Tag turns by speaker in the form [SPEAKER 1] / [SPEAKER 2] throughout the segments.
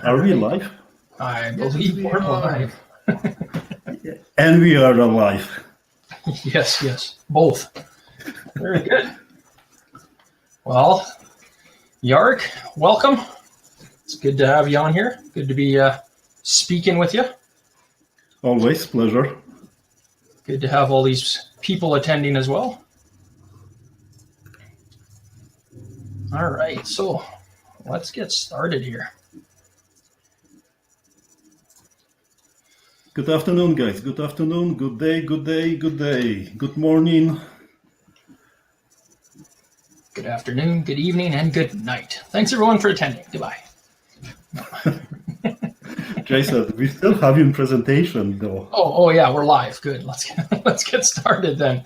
[SPEAKER 1] Are we live?
[SPEAKER 2] I believe we're live.
[SPEAKER 1] And we are alive.
[SPEAKER 2] Yes, both. Very good. Well, Jarek, welcome. It's good to have you on here. Good to be speaking with you.
[SPEAKER 1] Always pleasure.
[SPEAKER 2] Good to have all these people attending as well. All right, so let's get started here.
[SPEAKER 1] Good afternoon, guys. Good afternoon. Good day. Good day. Good day. Good morning.
[SPEAKER 2] Good afternoon, good evening, and good night. Thanks everyone for attending. Goodbye.
[SPEAKER 1] Jason, we still have you in presentation though.
[SPEAKER 2] Oh yeah, we're live. Good. Let's get started then.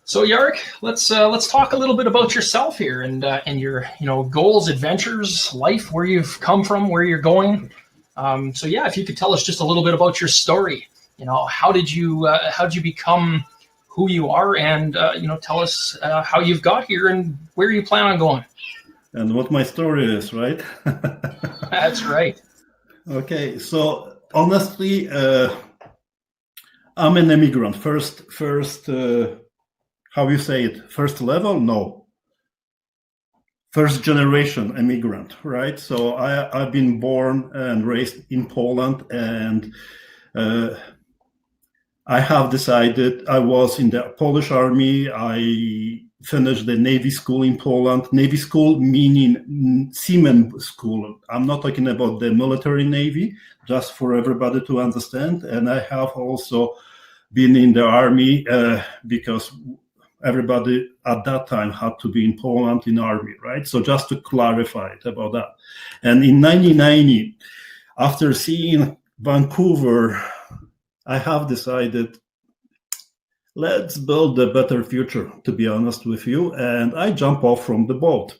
[SPEAKER 2] So Jarek, let's talk a little bit about yourself here and your goals, adventures, life, where you've come from, where you're going. So yeah, if you could tell us just a little bit about your story. How did you become who you are, and tell us how you've got here and where you plan on going.
[SPEAKER 1] And what my story is, right?
[SPEAKER 2] That's right.
[SPEAKER 1] Okay, so honestly, I'm an immigrant. First, how you say it? First level? No. First generation immigrant, right? So I've been born and raised in Poland, and I have decided. I was in the Polish army. I finished the Navy school in Poland. Navy school meaning seaman school. I'm not talking about the military Navy, just for everybody to understand. And I have also been in the army because everybody at that time had to be in Poland in army, right? So just to clarify it about that. And in 1990, after seeing Vancouver, I have decided, let's build a better future, to be honest with you. And I jump off from the boat.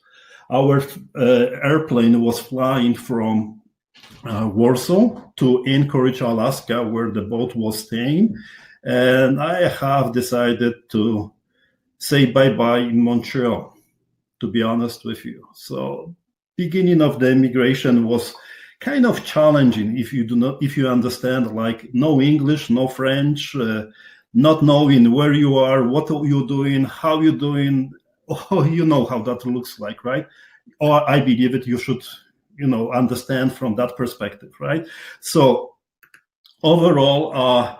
[SPEAKER 1] Our airplane was flying from Warsaw to Anchorage, Alaska, where the boat was staying. And I have decided to say bye-bye in Montreal, to be honest with you. So beginning of the immigration was kind of challenging if you understand, like no English, no French, not knowing where you are, what are you doing, how you doing. Oh, you know how that looks like, right? Or I believe it, you should, understand from that perspective, right? So overall,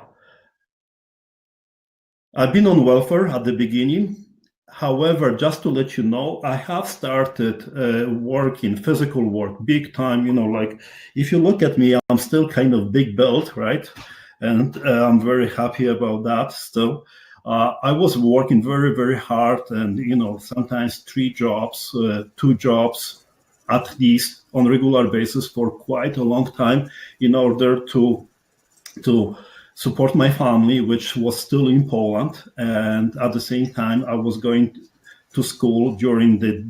[SPEAKER 1] I've been on welfare at the beginning. However, just to let you know, I have started working, physical work, big time. Like if you look at me, I'm still kind of big built, right? And I'm very happy about that still. I was working very, very hard, and sometimes 3 jobs, 2 jobs at least on a regular basis for quite a long time in order to support my family, which was still in Poland. And at the same time, I was going to school during the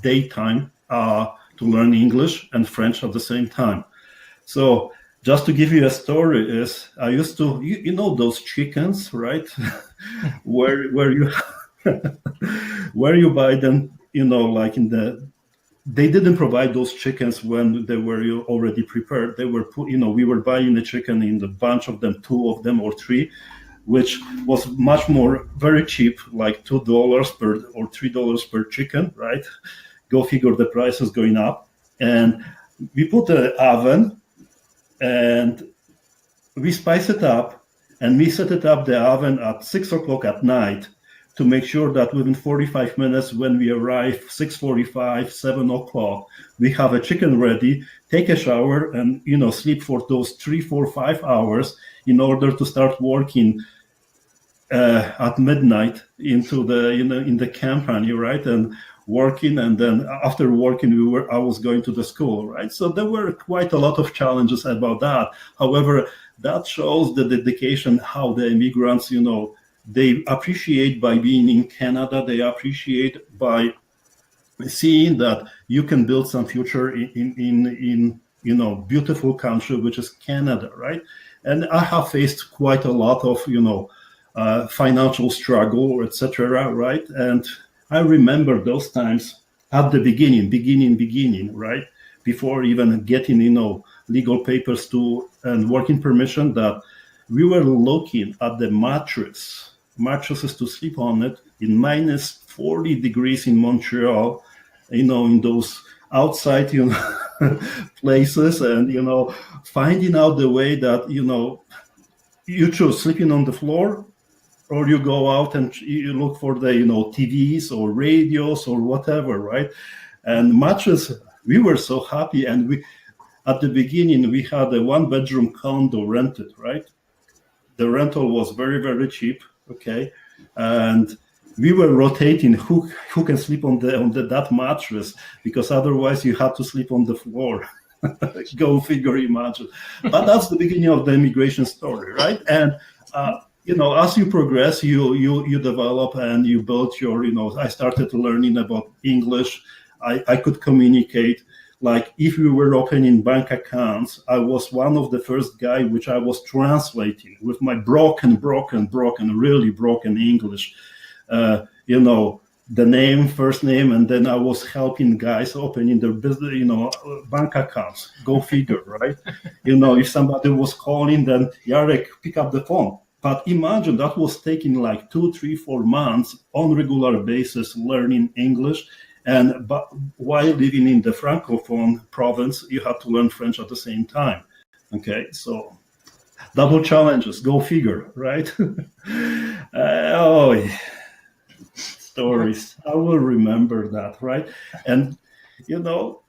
[SPEAKER 1] daytime to learn English and French at the same time. So just to give you a story, is I used to, those chickens, right? where you where you buy them, like they didn't provide those chickens when they were already prepared. They were we were buying a chicken in the bunch of them, 2 of them or 3, which was much more, very cheap, like $2 per or $3 per chicken, right? Go figure, the price is going up. And we put an oven and we spice it up, and we set it up the oven at 6 o'clock at night to make sure that within 45 minutes, when we arrive, 6:45, 7 o'clock, we have a chicken ready, take a shower, and sleep for those 3, 4, 5 hours in order to start working at midnight into the in the company, right? And working, and then after working, I was going to the school, right? So there were quite a lot of challenges about that. However, that shows the dedication, how the immigrants, they appreciate by being in Canada. They appreciate by seeing that you can build some future in beautiful country, which is Canada, right? And I have faced quite a lot of financial struggle, etc., right? And I remember those times at the beginning, right? Before even getting, legal papers and working permission, that we were looking at the mattresses to sleep on it in minus 40 degrees in Montreal, in those outside, places, and, finding out the way that, you choose sleeping on the floor, or you go out and you look for the, TVs or radios or whatever, right? And mattress, we were so happy. And at the beginning, we had a 1-bedroom condo rented, right? The rental was very, very cheap, okay? And we were rotating who can sleep on that mattress, because otherwise you had to sleep on the floor. Go figure, imagine. But that's the beginning of the immigration story, right? And as you progress, you develop and you build your, I started learning about English. I could communicate. Like if we were opening bank accounts, I was one of the first guy which I was translating with my broken, really broken English. The name, first name, and then I was helping guys opening their business, bank accounts. Go figure, right? If somebody was calling, then Jarek, pick up the phone. But imagine that was taking like 2, 3, 4 months on regular basis learning English. But while living in the Francophone province, you had to learn French at the same time. Okay, so double challenges, go figure, right? Stories. I will remember that, right? And,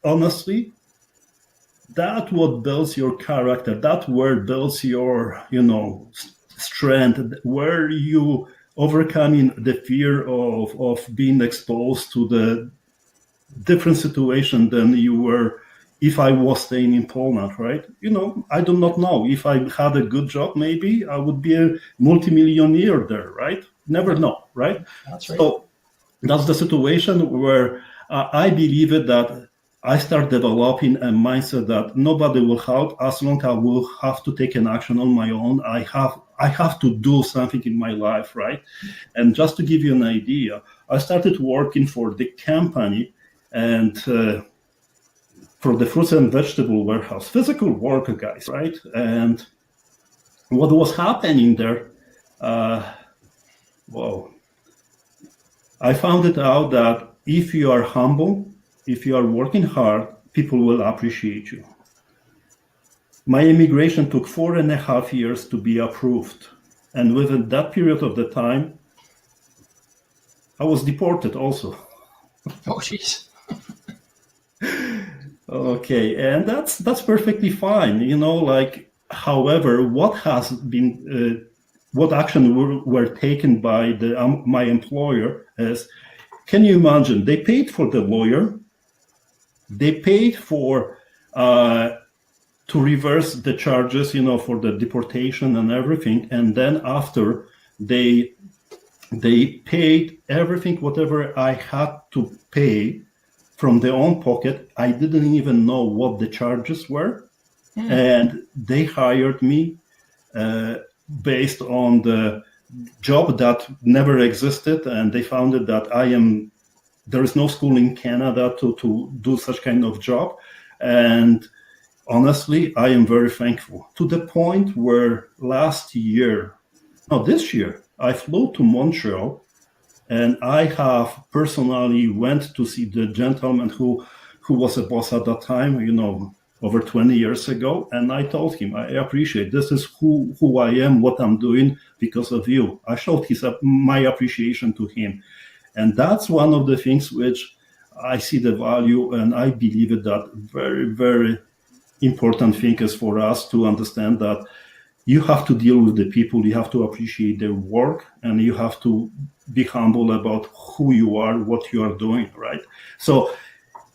[SPEAKER 1] honestly, that's what builds your character. That word builds your, strength, where you overcoming the fear of being exposed to the different situation than you were if I was staying in Poland, right? I do not know. If I had a good job, maybe I would be a multimillionaire there, right? Never know, right?
[SPEAKER 2] That's right.
[SPEAKER 1] So that's the situation where I believe it, that I start developing a mindset that nobody will help as long as I will have to take an action on my own. I have to do something in my life, right? And just to give you an idea, I started working for the company and for the fruits and vegetable warehouse, physical work, guys, right? And what was happening there, I found it out that if you are humble, if you are working hard, people will appreciate you. My immigration took 4.5 years to be approved. And within that period of the time, I was deported also.
[SPEAKER 2] Oh, jeez.
[SPEAKER 1] Okay, and that's perfectly fine. However, what has been, what action were taken by my employer is, can you imagine? They paid for the lawyer. They paid for to reverse the charges, for the deportation and everything. And then after they paid everything, whatever I had to pay from their own pocket. I didn't even know what the charges were. And they hired me based on the job that never existed. And they found it that there is no school in Canada to do such kind of job. And honestly, I am very thankful, to the point where this year, I flew to Montreal, and I have personally went to see the gentleman who was a boss at that time, over 20 years ago. And I told him, I appreciate, this is who I am, what I'm doing because of you. I showed my appreciation to him. And that's one of the things which I see the value, and I believe it, that very, very important thing is for us to understand that you have to deal with the people, you have to appreciate their work, and you have to be humble about who you are, what you are doing, right? So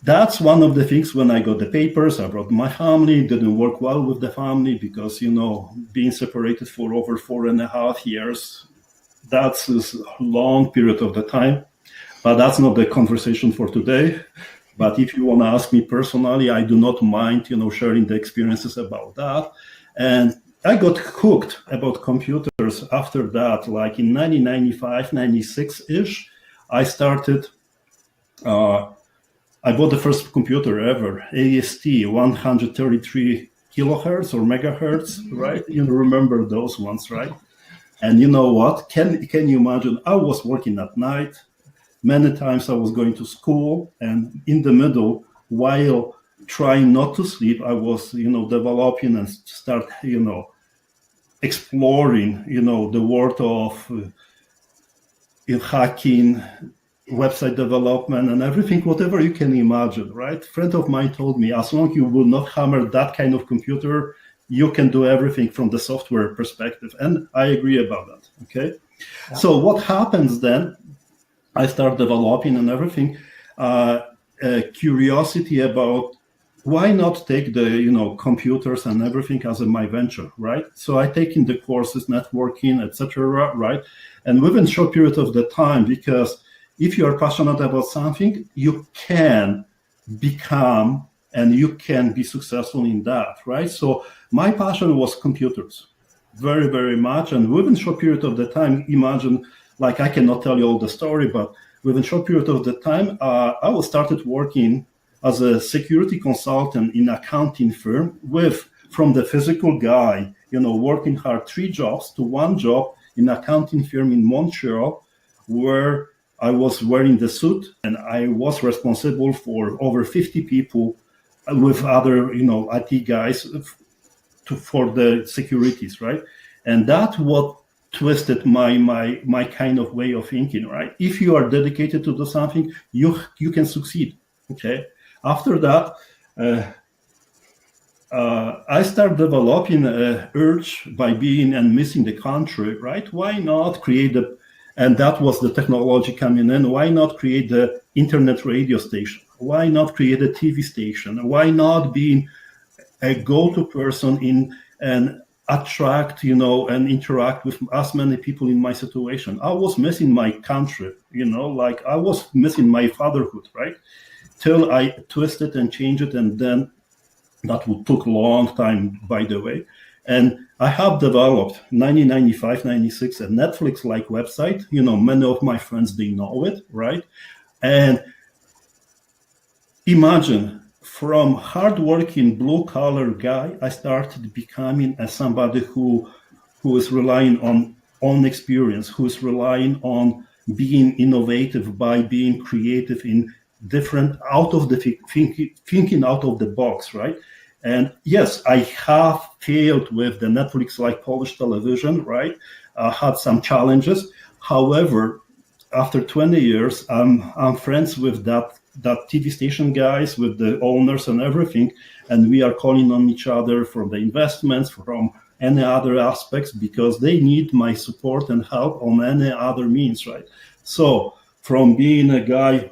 [SPEAKER 1] that's one of the things. When I got the papers, I brought my family. Didn't work well with the family because, being separated for over 4.5 years, that's a long period of the time. But that's not the conversation for today. But if you want to ask me personally, I do not mind, sharing the experiences about that. And I got hooked about computers after that, like in 1995, 96-ish. I started I bought the first computer ever, AST 133 kilohertz or megahertz, right? You remember those ones, right? And you know what? Can you imagine? I was working at night. Many times I was going to school, and in the middle, while trying not to sleep, I was, developing and start, exploring, the world of hacking, website development, and everything, whatever you can imagine, right? A friend of mine told me, as long as you will not hammer that kind of computer, you can do everything from the software perspective. And I agree about that, okay? Yeah. So what happens then, I start developing and everything, curiosity about why not take the, computers and everything as my venture, right? So I take in the courses, networking, etc., right? And within a short period of the time, because if you are passionate about something, you can become and you can be successful in that, right? So my passion was computers, very, very much. And within a short period of the time, imagine, like I cannot tell you all the story, but within a short period of the time, I was started working as a security consultant in accounting firm from the physical guy, working hard 3 jobs to 1 job in accounting firm in Montreal, where I was wearing the suit and I was responsible for over 50 people with other, IT guys for the securities, right? And that's what twisted my kind of way of thinking, right? If you are dedicated to do something, you can succeed, okay? After that, I started developing an urge by being and missing the country, right? Why not create and that was the technology coming in, why not create the internet radio station? Why not create a TV station? Why not being a go-to person in and attract, and interact with as many people in my situation? I was missing my country, like I was missing my fatherhood, right? Till I twisted and changed it, and then that took a long time, by the way. And I have developed 1995, 96 a Netflix-like website. Many of my friends, they know it, right? And imagine, from hardworking blue-collar guy, I started becoming somebody who is relying on own experience, who is relying on being innovative by being creative in different out of the thinking out of the box, right? And yes, I have failed with the Netflix-like Polish television, right? Had some challenges. However, after 20 years, I'm friends with that TV station guys, with the owners and everything, and we are calling on each other for the investments, from any other aspects, because they need my support and help on any other means, right? So from being a guy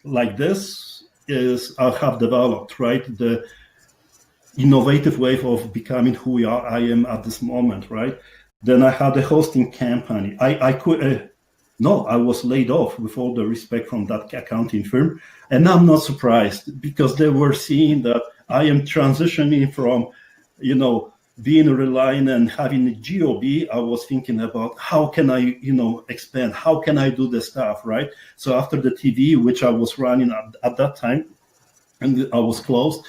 [SPEAKER 1] like this, I have developed, right, the innovative way of becoming who I am at this moment, right? Then I had a hosting company. I was laid off, with all the respect, from that accounting firm. And I'm not surprised, because they were seeing that I am transitioning from, being reliant and having a job. I was thinking about how can I, expand, how can I do the stuff, right? So after the TV, which I was running at that time, and I was closed,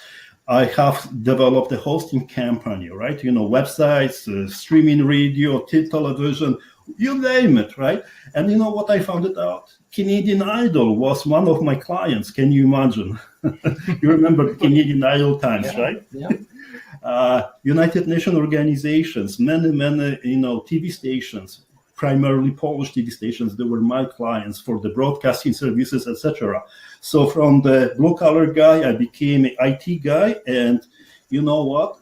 [SPEAKER 1] I have developed a hosting company, right? Websites, streaming radio, television, you name it, right? And you know what I found it out? Canadian Idol was one of my clients. Can you imagine? You remember Canadian Idol times, yeah, right? Yeah. United Nations organizations, many, TV stations, primarily Polish TV stations, they were my clients for the broadcasting services, etc. So from the blue-collar guy, I became an IT guy, and you know what?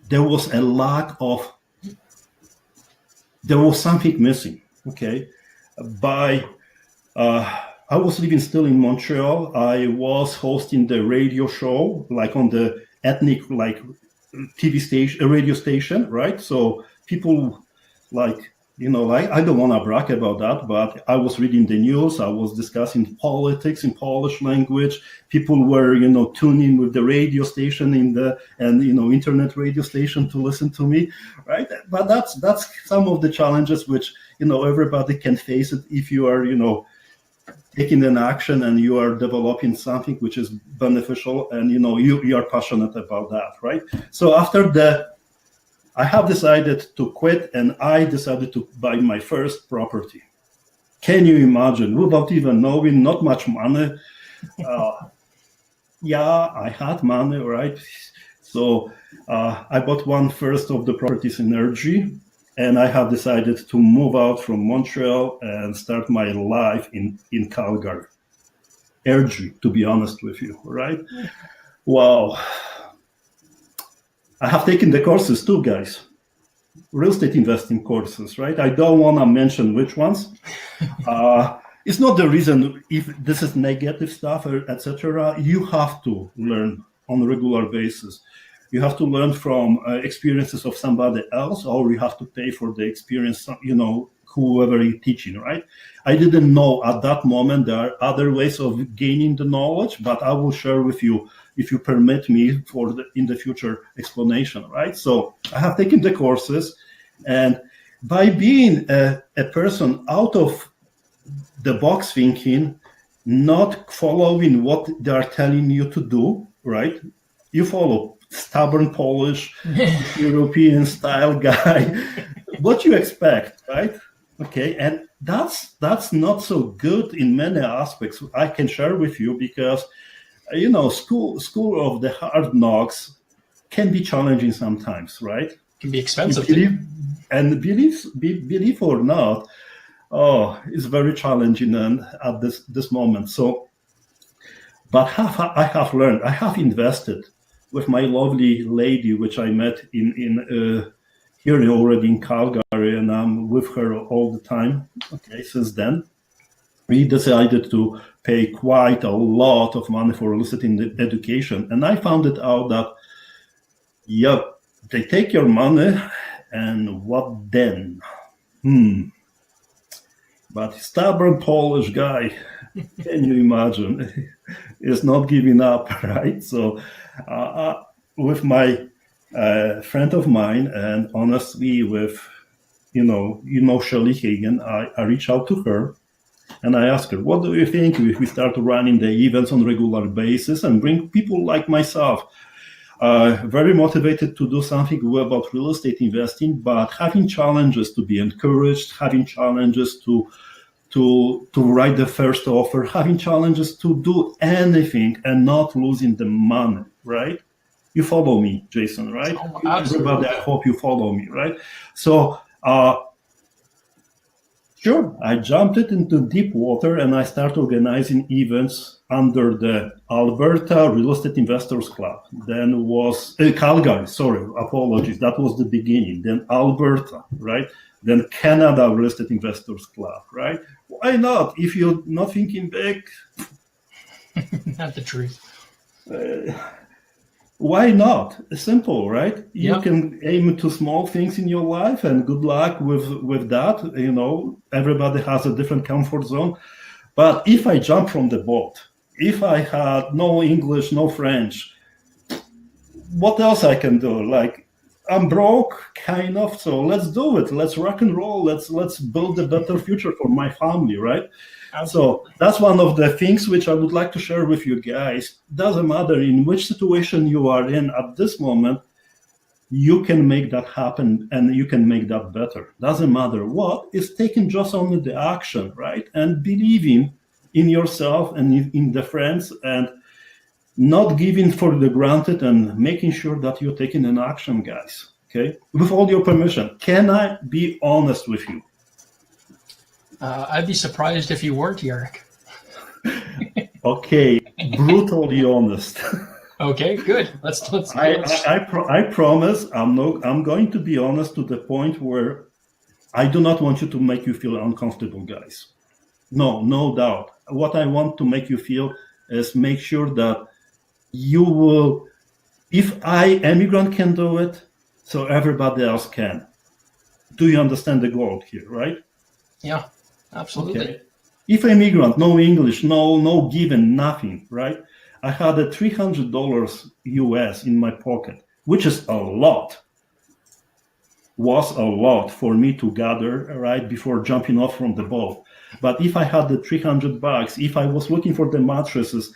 [SPEAKER 1] There was something missing, okay? I was living still in Montreal. I was hosting the radio show, like on the ethnic, like TV station, radio station, right? So people like, I don't want to brag about that, but I was reading the news. I was discussing politics in Polish language. People were, tuning with the radio station internet radio station to listen to me, right? But that's some of the challenges which, everybody can face it if you are, taking an action and you are developing something which is beneficial, and you are passionate about that, right? So after that, I have decided to quit, and I decided to buy my first property. Can you imagine? Without even knowing, not much money. Yeah, I had money, right? So I bought one first of the properties in Ergy, and I have decided to move out from Montreal and start my life in Calgary. Ergy, to be honest with you, right? Wow. I have taken the courses too, guys. Real estate investing courses, right? I don't want to mention which ones. It's not the reason if this is negative stuff, etc. You have to learn on a regular basis. You have to learn from experiences of somebody else, or you have to pay for the experience, whoever you're teaching, right? I didn't know at that moment there are other ways of gaining the knowledge, but I will share with you if you permit me in the future explanation, right? So I have taken the courses, and by being a person out of the box thinking, not following what they are telling you to do, right? You follow stubborn Polish, European style guy, what you expect, right? Okay, and that's not so good in many aspects. I can share with you because school of the hard knocks can be challenging sometimes, right?
[SPEAKER 2] Can be expensive.
[SPEAKER 1] Believe or not, it's very challenging at this moment. So, but I have learned, I have invested with my lovely lady, which I met in here already in Calgary, and I'm with her all the time. Okay, since then, we decided to pay quite a lot of money for real estate education, and I found it out that, they take your money, and what then? But stubborn Polish guy, can you imagine, is not giving up, right? So with my friend of mine, and honestly with, Shelley Hagen, I reached out to her, and I asked her, what do you think if we start running the events on a regular basis and bring people like myself, very motivated to do something about real estate investing, but having challenges to be encouraged, having challenges to write the first offer, having challenges to do anything and not losing the money, right? You follow me, Jason, right?
[SPEAKER 2] Oh, absolutely.
[SPEAKER 1] Everybody, I hope you follow me, right? So, sure, I jumped into deep water and I started organizing events under the Alberta Real Estate Investors Club. Then was Calgary, sorry, apologies. That was the beginning. Then Alberta, right? Then Canada Real Estate Investors Club, right? Why not? If you're not thinking big.
[SPEAKER 2] Not the truth.
[SPEAKER 1] Why not? Simple, right? You
[SPEAKER 2] Yep.
[SPEAKER 1] can aim to small things in your life, and good luck with that. Everybody has a different comfort zone. But if I jump from the boat, if I had no English, no French, what else I can do? Like, I'm broke, kind of. So let's do it. Let's rock and roll. Let's build a better future for my family, right? So that's one of the things which I would like to share with you guys. Doesn't matter in which situation you are in at this moment, you can make that happen and you can make that better. Doesn't matter what, it's taking just only the action, right? And believing in yourself and in the friends, and not giving for the granted, and making sure that you're taking an action, guys. Okay? With all your permission, can I be honest with you?
[SPEAKER 2] I'd be surprised if you weren't, Jarek.
[SPEAKER 1] Okay, brutally honest.
[SPEAKER 2] Okay, good. Let's.
[SPEAKER 1] I promise I'm going to be honest to the point where I do not want you to make you feel uncomfortable, guys. No doubt. What I want to make you feel is make sure that you will, if immigrant can do it, so everybody else can. Do you understand the goal here, right?
[SPEAKER 2] Yeah, absolutely.
[SPEAKER 1] Okay. If immigrant, no English, no given, nothing, right? I had a $300 US in my pocket, which is a lot. was a lot for me to gather right before jumping off from the boat. But if I had the $300, if I was looking for the mattresses,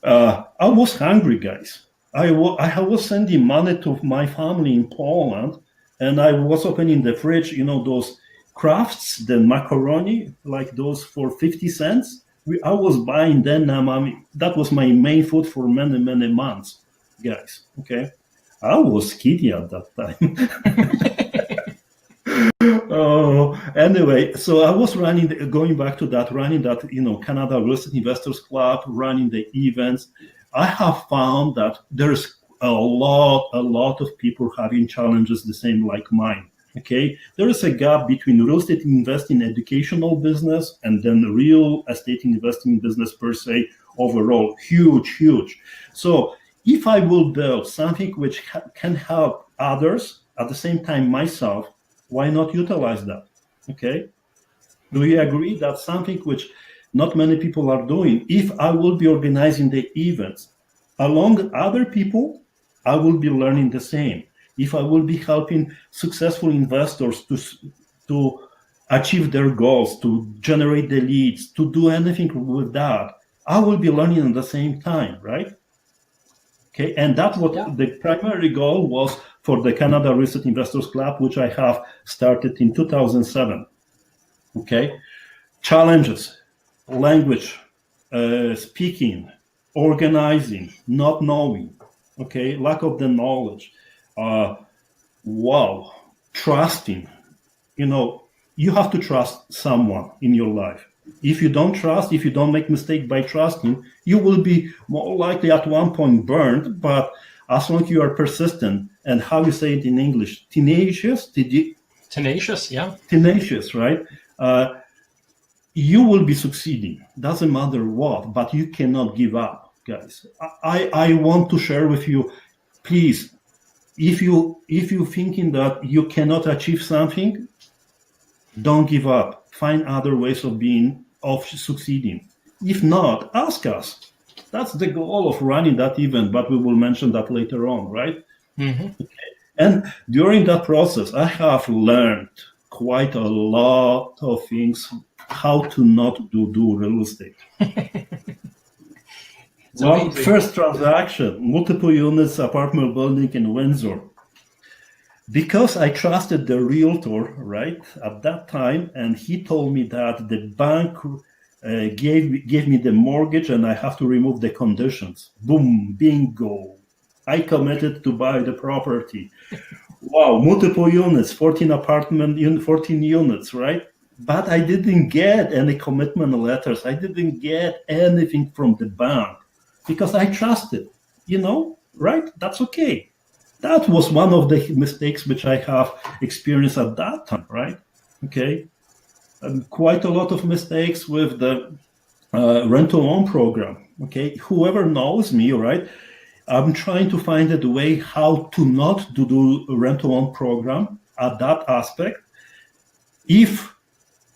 [SPEAKER 1] I was hungry, guys. I was sending money to my family in Poland, and I was opening the fridge, those crafts, the macaroni, like those for 50 cents. I was buying them. That was my main food for many, many months, guys. Okay. I was kidding at that time. Anyway, so I was going back to that, running that, Canada Real Estate Investors Club, running the events. I have found that there's a lot of people having challenges the same like mine. Okay, there is a gap between real estate investing educational business and then real estate investing business per se overall. Huge. So if I will build something which can help others at the same time myself, why not utilize that? Okay. Do you agree that's something which not many people are doing? If I will be organizing the events along other people, I will be learning the same. If I will be helping successful investors to achieve their goals, to generate the leads, to do anything with that, I will be learning at the same time, right? Okay, and that's what the primary goal was for the Canada Real Estate Investors Club, which I have started in 2007. Okay, challenges, language, speaking, organizing, not knowing, okay, lack of the knowledge, trusting. You have to trust someone in your life. If you don't trust, if you don't make mistake by trusting, you will be more likely at one point burned. But as long as you are persistent, and how you say it in English, tenacious, tenacious, right? You will be succeeding. Doesn't matter what, but you cannot give up, guys. I want to share with you, please, if you thinking that you cannot achieve something, don't give up. Find other ways of succeeding. If not, ask us. That's the goal of running that event, but we will mention that later on, right?
[SPEAKER 2] Mm-hmm.
[SPEAKER 1] Okay. And during that process, I have learned quite a lot of things, how to not do real estate. Well, first transaction, multiple units apartment building in Windsor. Because I trusted the realtor, right, at that time, and he told me that the bank gave me the mortgage and I have to remove the conditions. Boom, bingo. I committed to buy the property. Wow, multiple units, 14 units, right? But I didn't get any commitment letters. I didn't get anything from the bank because I trusted, right? That's okay. That was one of the mistakes which I have experienced at that time, right? Okay. And quite a lot of mistakes with the rental loan program. Okay. Whoever knows me, right? I'm trying to find a way how to not to do a rental loan program at that aspect.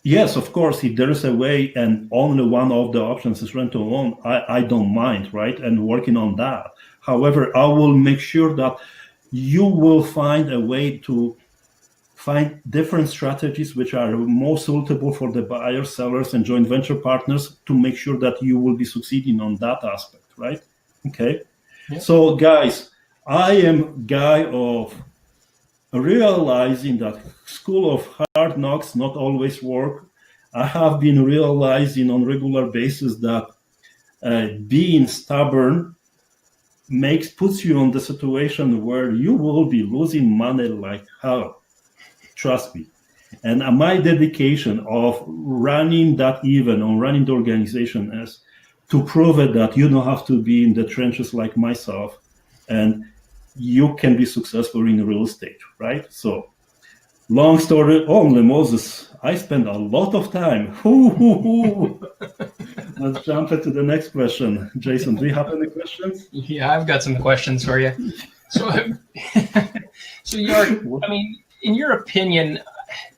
[SPEAKER 1] Yes, of course, if there is a way and only one of the options is rental loan, I don't mind, right? And working on that. However, I will make sure that you will find a way to find different strategies which are most suitable for the buyers, sellers, and joint venture partners to make sure that you will be succeeding on that aspect, right? Okay. Yeah. So, guys, I am guy of realizing that school of hard knocks not always work. I have been realizing on regular basis that being stubborn puts you on the situation where you will be losing money like hell. Trust me. And my dedication of running that event or running the organization is to prove it that you don't have to be in the trenches like myself, and you can be successful in real estate, right? So, long story only, Moses. I spent a lot of time. Let's jump into the next question. Jason, do you have any questions?
[SPEAKER 2] Yeah, I've got some questions for you. So, Jarek, I mean, in your opinion,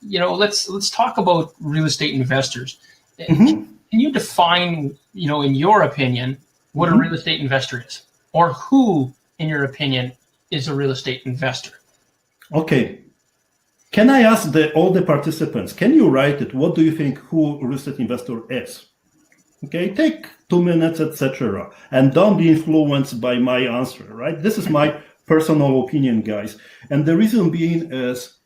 [SPEAKER 2] let's talk about real estate investors. Mm-hmm. Can you define, in your opinion, what a real estate investor is, or who, in your opinion, is a real estate investor?
[SPEAKER 1] Okay. Can I ask all the participants, can you write it? What do you think who real estate investor is? Okay, take 2 minutes, etc. And don't be influenced by my answer, right? This is my personal opinion, guys. And the reason being is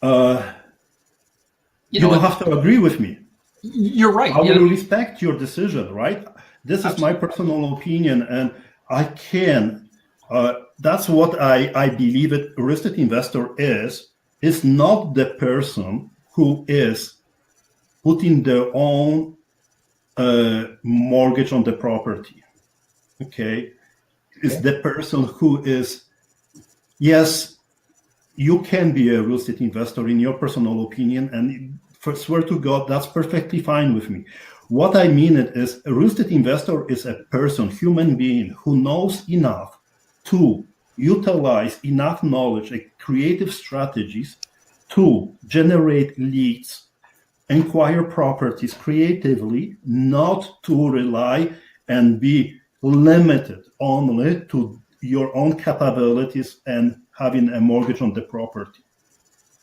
[SPEAKER 1] you don't have to agree with me.
[SPEAKER 2] You're right.
[SPEAKER 1] I will respect your decision, right? This is my personal opinion, and I can. That's what I believe it. A real estate investor is not the person who is putting their own mortgage on the property. Okay, is the person who is. Yes, you can be a real estate investor in your personal opinion, and swear to God, that's perfectly fine with me. What I mean is a real estate investor is a person, human being, who knows enough to utilize enough knowledge and creative strategies to generate leads, acquire properties creatively, not to rely and be limited only to your own capabilities and having a mortgage on the property.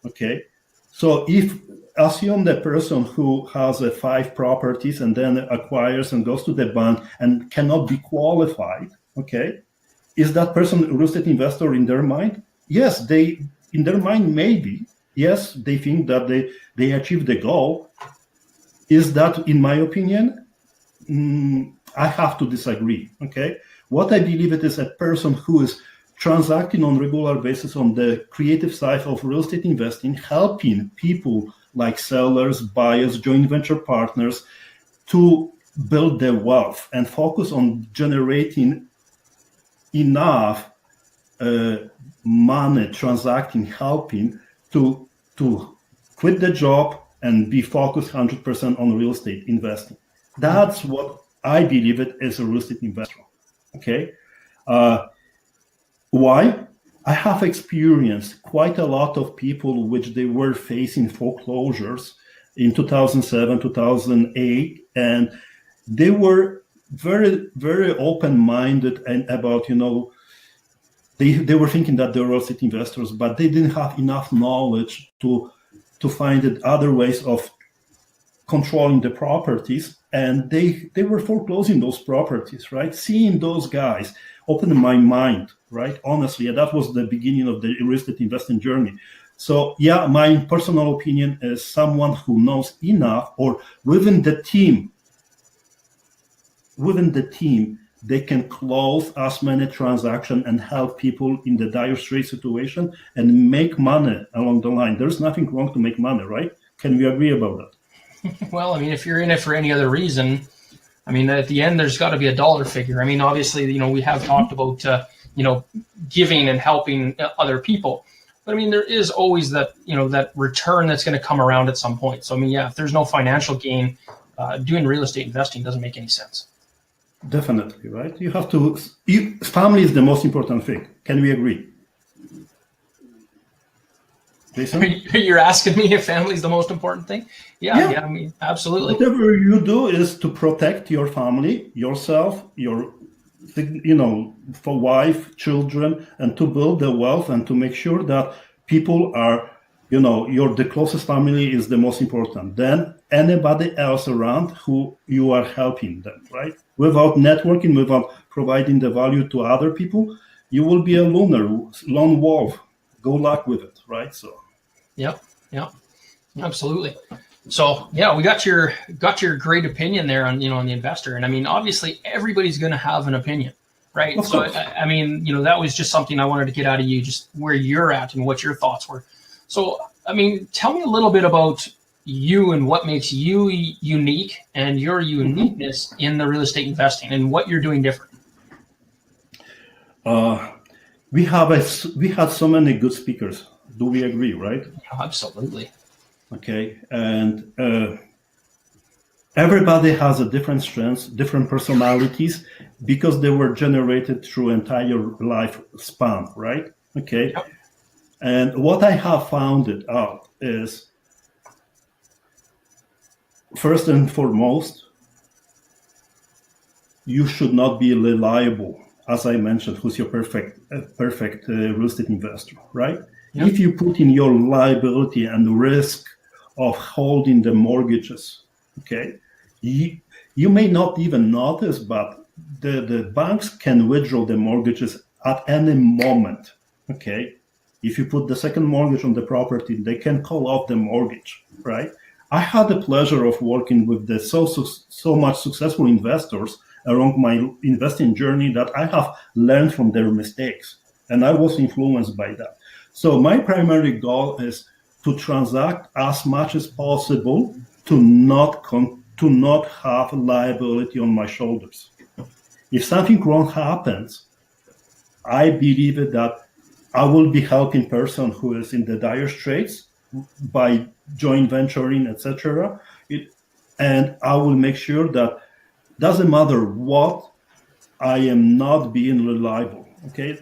[SPEAKER 1] Okay, so if assume the person who has 5 properties and then acquires and goes to the bank and cannot be qualified, okay, is that person a real estate investor in their mind? Yes, they in their mind maybe. Yes, they think that they achieved the goal. Is that, in my opinion? I have to disagree. Okay, what I believe it is a person who is transacting on regular basis on the creative side of real estate investing, helping people like sellers, buyers, joint venture partners to build their wealth and focus on generating enough money, transacting, helping to quit the job and be focused 100% on real estate investing. That's what I believe it is a real estate investor. Okay. Why? I have experienced quite a lot of people which they were facing foreclosures in 2007, 2008, and they were very, very open-minded and about, they were thinking that they were real estate investors, but they didn't have enough knowledge to find other ways of controlling the properties, and they were foreclosing those properties, right? Seeing those guys opened my mind, right? Honestly, and that was the beginning of the real estate investing journey. So yeah, my personal opinion is someone who knows enough, or within the team, they can close as many transactions and help people in the dire straight situation and make money along the line. There's nothing wrong to make money, right? Can we agree about that?
[SPEAKER 2] Well, I mean, if you're in it for any other reason, I mean, at the end, there's got to be a dollar figure. I mean, obviously, we have talked about, giving and helping other people. But I mean, there is always that, that return that's going to come around at some point. So, I mean, yeah, if there's no financial gain, doing real estate investing doesn't make any sense.
[SPEAKER 1] Definitely, right? You have to, family is the most important thing. Can we agree? Jason?
[SPEAKER 2] You're asking me if family is the most important thing? Yeah, I mean, absolutely.
[SPEAKER 1] Whatever you do is to protect your family, yourself, for wife, children, and to build the wealth and to make sure that people are, the closest family is the most important. Then anybody else around who you are helping them, right? Without networking, without providing the value to other people, you will be a lone wolf. Go luck with it, right? So.
[SPEAKER 2] Yep, absolutely. So yeah, we got your great opinion there on on the investor, and I mean, obviously everybody's going to have an opinion, right?
[SPEAKER 1] Of
[SPEAKER 2] so
[SPEAKER 1] course.
[SPEAKER 2] I mean, that was just something I wanted to get out of you, just where you're at and what your thoughts were. So I mean, tell me a little bit about you and what makes you unique and your uniqueness in the real estate investing and what you're doing different.
[SPEAKER 1] We had so many good speakers. Do we agree, right?
[SPEAKER 2] Yeah, absolutely.
[SPEAKER 1] Okay, and everybody has a different strengths, different personalities, because they were generated through entire life span, right? Okay,
[SPEAKER 2] Yep.
[SPEAKER 1] And what I have found out is, first and foremost, you should not be reliable. As I mentioned, who's your perfect real estate investor, right?
[SPEAKER 2] Yep.
[SPEAKER 1] If you put in your liability and risk of holding the mortgages, okay, you may not even notice, but the banks can withdraw the mortgages at any moment, okay? If you put the second mortgage on the property, they can call off the mortgage, right? I had the pleasure of working with the so much successful investors along my investing journey that I have learned from their mistakes, and I was influenced by that. So my primary goal is to transact as much as possible to not have liability on my shoulders. If something wrong happens, I believe that I will be helping person who is in the dire straits by joint venturing, etc. And I will make sure that doesn't matter what, I am not being reliable. Okay,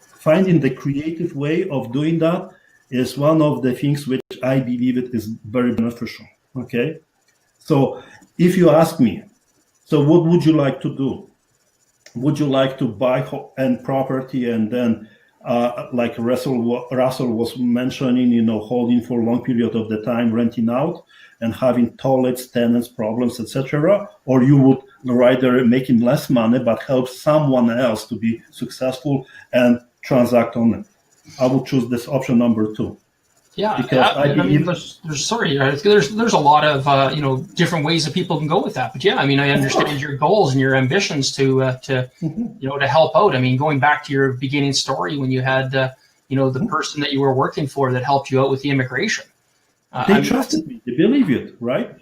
[SPEAKER 1] finding the creative way of doing that is one of the things which I believe it is very beneficial. Okay, so if you ask me, so what would you like to do? Would you like to buy and property and then like Russell was mentioning, holding for a long period of the time, renting out and having toilets, tenants, problems, etc.? Or you would rather making less money but help someone else to be successful and transact on it? I would choose this option number 2.
[SPEAKER 2] Yeah,
[SPEAKER 1] because I believe
[SPEAKER 2] there's a lot of different ways that people can go with that. But yeah, I mean, I understand your goals and your ambitions to to help out. I mean, going back to your beginning story when you had the person that you were working for that helped you out with the immigration.
[SPEAKER 1] They trusted me. They believe it, right?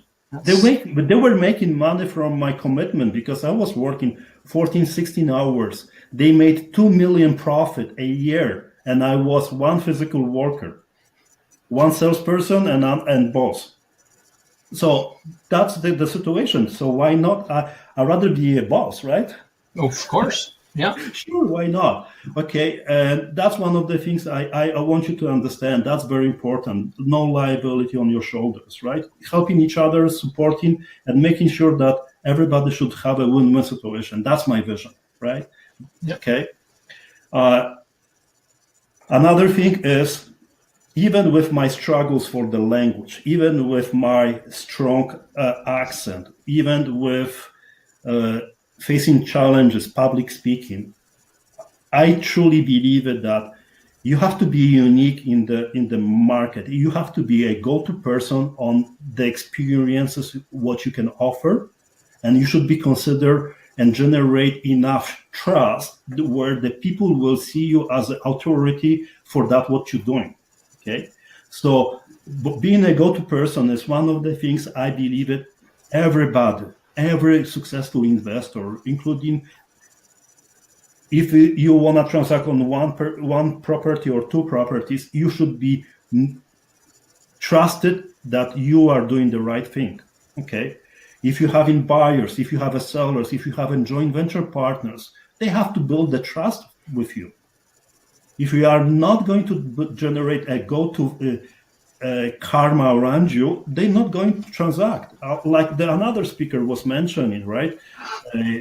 [SPEAKER 1] They were making money from my commitment because I was working 14, 16 hours. They made 2 million profit a year, and I was one physical worker, one salesperson, and boss. So that's the situation. So why not? I'd rather be a boss, right?
[SPEAKER 2] Oh, of course. Yeah.
[SPEAKER 1] Sure, why not? Okay, and that's one of the things I want you to understand. That's very important. No liability on your shoulders, right? Helping each other, supporting, and making sure that everybody should have a win-win situation. That's my vision, right?
[SPEAKER 2] Yep.
[SPEAKER 1] Okay. Another thing is, even with my struggles for the language, even with my strong accent, even with facing challenges, public speaking, I truly believe that you have to be unique in the market. You have to be a go-to person on the experiences, what you can offer, and you should be considered and generate enough trust where the people will see you as an authority for that what you're doing. Okay, so being a go-to person is one of the things I believe it. Every successful investor, including if you want to transact on one property or 2 properties, you should be trusted that you are doing the right thing. Okay, if you have buyers, if you have sellers, if you have joint venture partners, they have to build the trust with you. If you are not going to generate a go-to karma around you, they're not going to transact. Like another speaker was mentioning, right?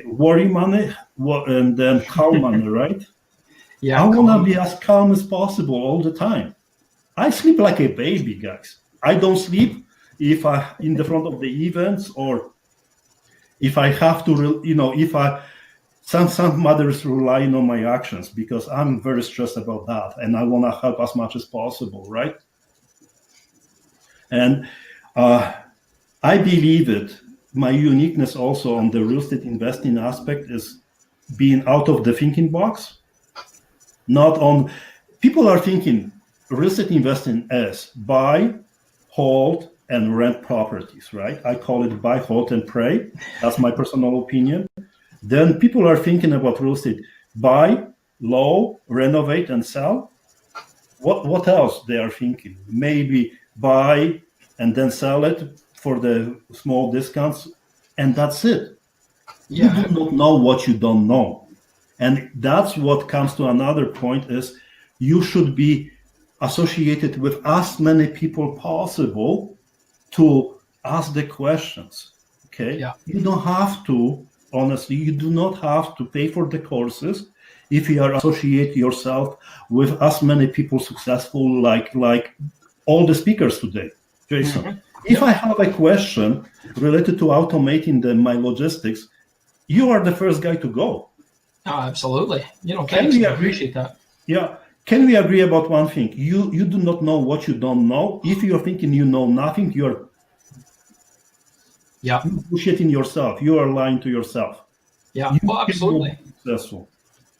[SPEAKER 1] Worry money and then calm money, right?
[SPEAKER 2] Yeah.
[SPEAKER 1] I want to be as calm as possible all the time. I sleep like a baby, guys. I don't sleep if I in the front of the events or if I have to, if I. Some mothers relying on my actions because I'm very stressed about that and I want to help as much as possible, right? And I believe it. My uniqueness also on the real estate investing aspect is being out of the thinking box. Not on, people are thinking real estate investing as buy, hold, and rent properties, right? I call it buy, hold, and pray. That's my personal opinion. Then people are thinking about real estate: buy, low, renovate, and sell. What else they are thinking? Maybe buy and then sell it for the small discounts, and that's it. Yeah. You do not know what you don't know. And that's what comes to another point is you should be associated with as many people possible to ask the questions. Okay?
[SPEAKER 2] Yeah.
[SPEAKER 1] You don't have to. Honestly, you do not have to pay for the courses. if you are associate yourself with as many people successful like all the speakers today, Jason.
[SPEAKER 2] Mhm.
[SPEAKER 1] If I have a question related to automating my logistics, you are the first guy to go.
[SPEAKER 2] Oh, absolutely.
[SPEAKER 1] Can
[SPEAKER 2] Thanks.
[SPEAKER 1] we
[SPEAKER 2] I
[SPEAKER 1] agree?
[SPEAKER 2] appreciate that.
[SPEAKER 1] Yeah. Can we agree about one thing? You do not know what you don't know. If you're thinking you know nothing, you're
[SPEAKER 2] Yeah.
[SPEAKER 1] bullshitting yourself. You are lying to yourself.
[SPEAKER 2] Yeah.
[SPEAKER 1] You
[SPEAKER 2] Well, absolutely.
[SPEAKER 1] can be successful.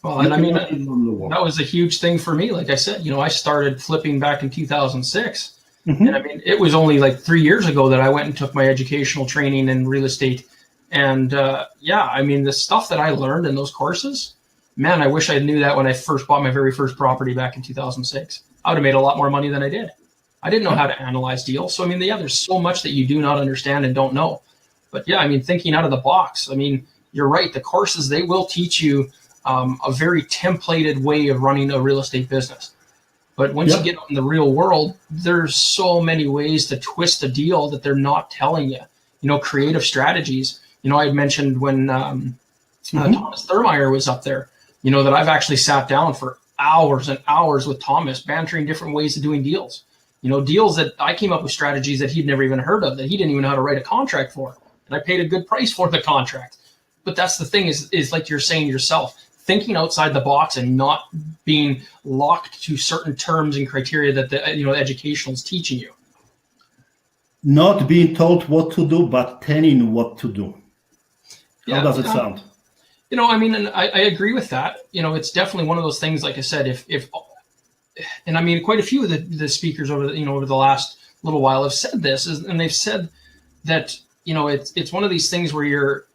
[SPEAKER 2] Well,
[SPEAKER 1] You
[SPEAKER 2] and I mean,
[SPEAKER 1] cannot be on the wall.
[SPEAKER 2] that was a huge thing for me. Like I said, I started flipping back in 2006.
[SPEAKER 1] Mhm.
[SPEAKER 2] And I mean, it was only like 3 years ago that I went and took my educational training in real estate. And yeah, I mean, the stuff that I learned in those courses, man, I wish I knew that when I first bought my very first property back in 2006. I would have made a lot more money than I did. I didn't know how to analyze deals. So, I mean, yeah, there's so much that you do not understand and don't know. But yeah, I mean, thinking out of the box, I mean, you're right. The courses, they will teach you a very templated way of running a real estate business. But once you get out in the real world, there's so many ways to twist a deal that they're not telling you. Creative strategies. I had mentioned when Thomas Thurmeier was up there, that I've actually sat down for hours and hours with Thomas, bantering different ways of doing deals. Deals that I came up with strategies that he'd never even heard of, that he didn't even know how to write a contract for. And I paid a good price for the contract. But that's the thing is like you're saying yourself, thinking outside the box and not being locked to certain terms and criteria that the educational is teaching you.
[SPEAKER 1] Not being told what to do, but telling what to do. How does it sound?
[SPEAKER 2] I mean, and I agree with that. It's definitely one of those things, like I said, if and I mean, quite a few of the speakers over the last little while have said this, and they've said that, it's one of these things where your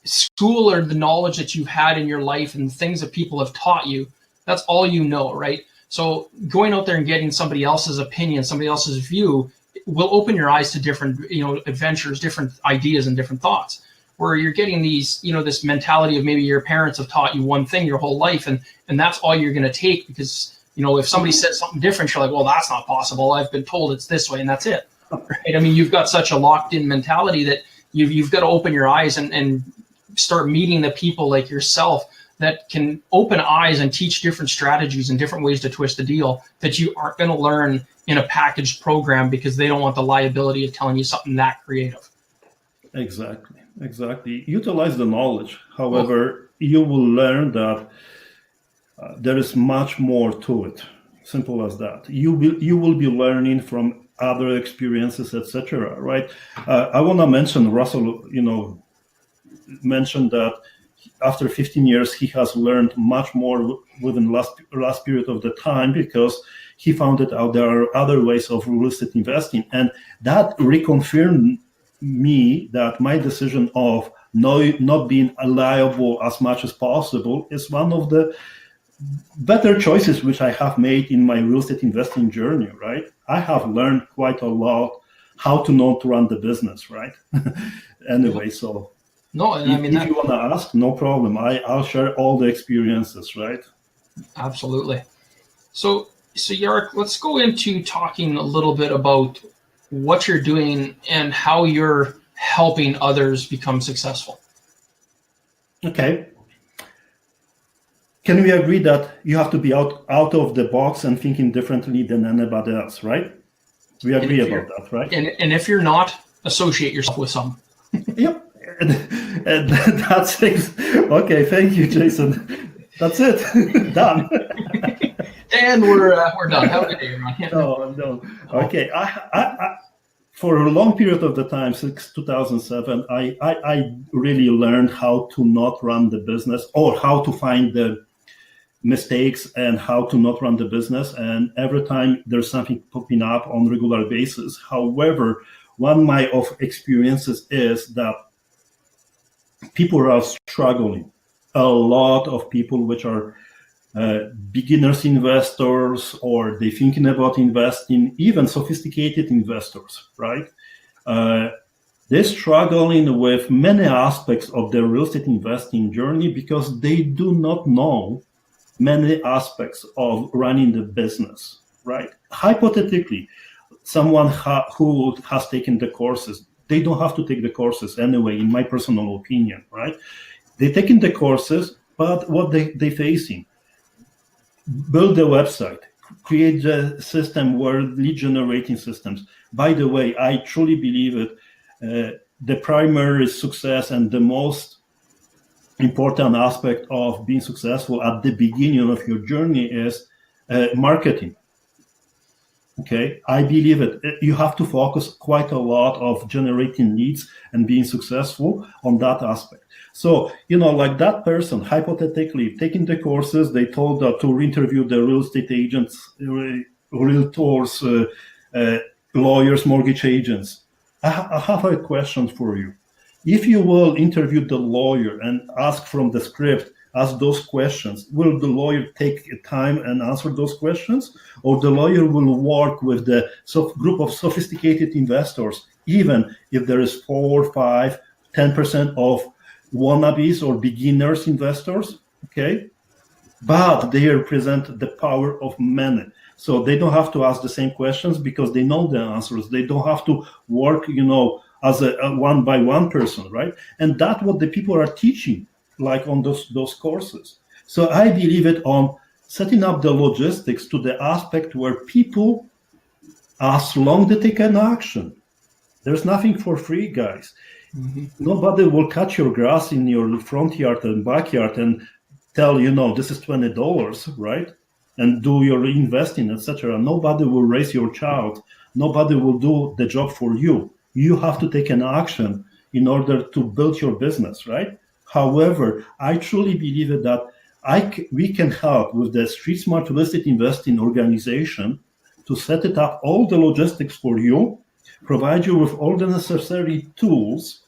[SPEAKER 2] school or the knowledge that you've had in your life and things that people have taught you, that's all you know, right? So going out there and getting somebody else's opinion, somebody else's view will open your eyes to different, adventures, different ideas and different thoughts, where you're getting these, this mentality of maybe your parents have taught you one thing your whole life, and that's all you're going to take because, if somebody says something different, you're like, well, that's not possible. I've been told it's this way, and that's it. Right? I mean, you've got such a locked-in mentality that you've got to open your eyes and start meeting the people like yourself that can open eyes and teach different strategies and different ways to twist the deal that you aren't going to learn in a packaged program because they don't want the liability of telling you something that creative.
[SPEAKER 1] Exactly. Utilize the knowledge. However, you will learn that there is much more to it. Simple as that. You will be learning from other experiences, etc. Right? I want to mention Russell. Mentioned that after 15 years he has learned much more within last period of the time because he found out there are other ways of real estate investing, and that reconfirmed me that my decision of not being liable as much as possible is one of the better choices which I have made in my real estate investing journey. Right, I have learned quite a lot how to not run the business. Right. Anyway, so.
[SPEAKER 2] No, and I mean,
[SPEAKER 1] if you want to ask, no problem. I'll share all the experiences, right?
[SPEAKER 2] Absolutely. So Jarek, let's go into talking a little bit about what you're doing and how you're helping others become successful.
[SPEAKER 1] Okay. Can we agree that you have to be out of the box and thinking differently than anybody else, right? We agree about that, right?
[SPEAKER 2] And if you're not, associate yourself with some.
[SPEAKER 1] Yep. And that's it. Okay, thank you, Jason. That's it. Done.
[SPEAKER 2] And we're done. Have a good day, everyone.
[SPEAKER 1] No. Okay. I for a long period of the time, since 2007, I really learned how to not run the business, or how to find the mistakes and how to not run the business. And every time there's something popping up on a regular basis. However, one of my experiences is that people are struggling. A lot of people which are beginners investors, or they thinking about investing, even sophisticated investors, right? They're struggling with many aspects of their real estate investing journey because they do not know many aspects of running the business, right? Hypothetically, someone who has taken the courses, they don't have to take the courses anyway, in my personal opinion, right? They're taking the courses, But what they facing? Build a website, create a system where lead generating systems. By the way, I truly believe it. The primary success and the most important aspect of being successful at the beginning of your journey is marketing. Okay, I believe it. You have to focus quite a lot of generating leads and being successful on that aspect. So, like that person, hypothetically, taking the courses, they told to interview the real estate agents, realtors, lawyers, mortgage agents. I have a question for you. If you will interview the lawyer and ask from the script, ask those questions, will the lawyer take time and answer those questions? Or the lawyer will work with the group of sophisticated investors, even if there is 4, 5, 10% of wannabes or beginners investors, okay? But they represent the power of many. So they don't have to ask the same questions because they know the answers. They don't have to work, as a one-by-one person, right? And that's what the people are teaching, like on those courses. So I believe it on setting up the logistics to the aspect where people, as long as they take an action, there's nothing for free, guys. Mm-hmm. Nobody will cut your grass in your front yard and backyard and tell this is $20, right? And do your investing, etc. Nobody will raise your child. Nobody will do the job for you. You have to take an action in order to build your business, right? However, I truly believe that we can help with the Street Smart Real Estate Investing organization to set it up, all the logistics for you, provide you with all the necessary tools,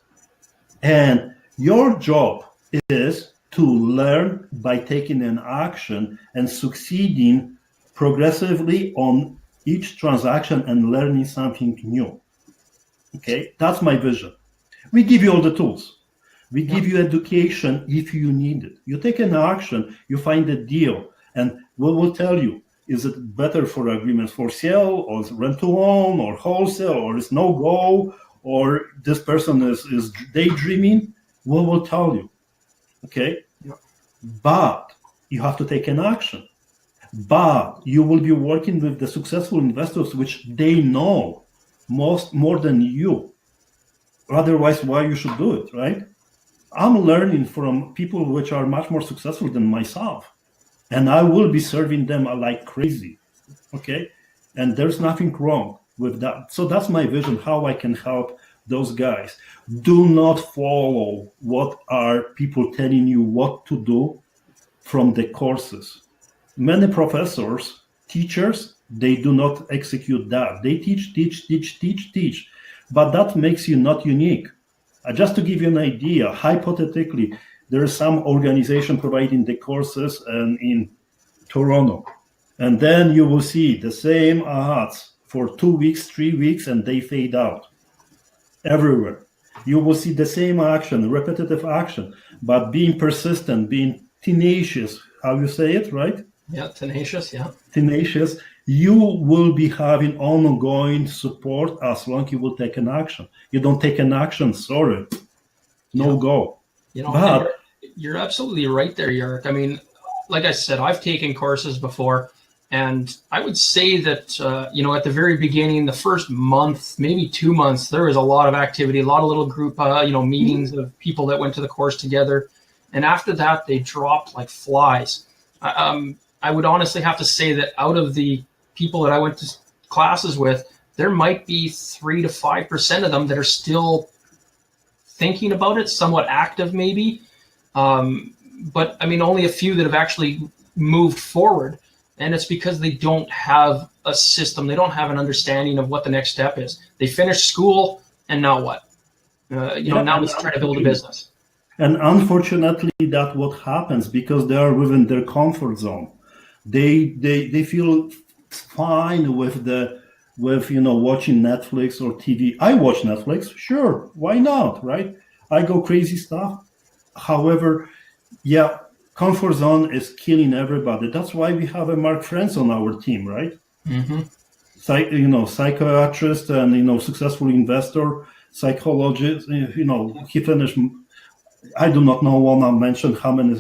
[SPEAKER 1] and your job is to learn by taking an action and succeeding progressively on each transaction and learning something new. Okay, that's my vision. We give you all the tools. We give you education if you need it. You take an action, you find a deal, and we will tell you, is it better for agreements for sale or rent to own or wholesale or is no go or this person is daydreaming? We will tell you. Okay? Yeah. But you have to take an action. But you will be working with the successful investors, which they know more than you. Otherwise, why you should do it, right? I'm learning from people which are much more successful than myself, and I will be serving them like crazy, okay? And there's nothing wrong with that. So that's my vision, how I can help those guys. Do not follow what are people telling you what to do from the courses. Many professors, teachers, they do not execute that. They teach. But that makes you not unique. Just to give you an idea, hypothetically, there is some organization providing the courses in Toronto. And then you will see the same ads for 2 weeks, 3 weeks, and they fade out everywhere. You will see the same action, repetitive action, but being persistent, being tenacious, how you say it, right?
[SPEAKER 2] Yeah, tenacious, yeah.
[SPEAKER 1] Tenacious. You will be having ongoing support as long as you will take an action. You don't take an action, sorry, no go.
[SPEAKER 2] But you're absolutely right there, Jarek. I mean, like I said, I've taken courses before, and I would say that, at the very beginning, the first month, maybe 2 months, there was a lot of activity, a lot of little group, meetings of people that went to the course together. And after that, they dropped like flies. I would honestly have to say that out of the people that I went to classes with, there might be 3 to 5% of them that are still thinking about it, somewhat active maybe. But I mean, only a few that have actually moved forward. And it's because they don't have a system. They don't have an understanding of what the next step is. They finish school and now what? Now let's try to build a business.
[SPEAKER 1] And unfortunately, that's what happens because they are within their comfort zone. They feel fine with watching Netflix or TV. I watch Netflix, sure, why not, right? I go crazy stuff. However, yeah, comfort zone is killing everybody. That's why we have a Mark Friends on our team, right? Mm-hmm. Psychiatrist and successful investor, psychologist. He finished I do not want to mention how many,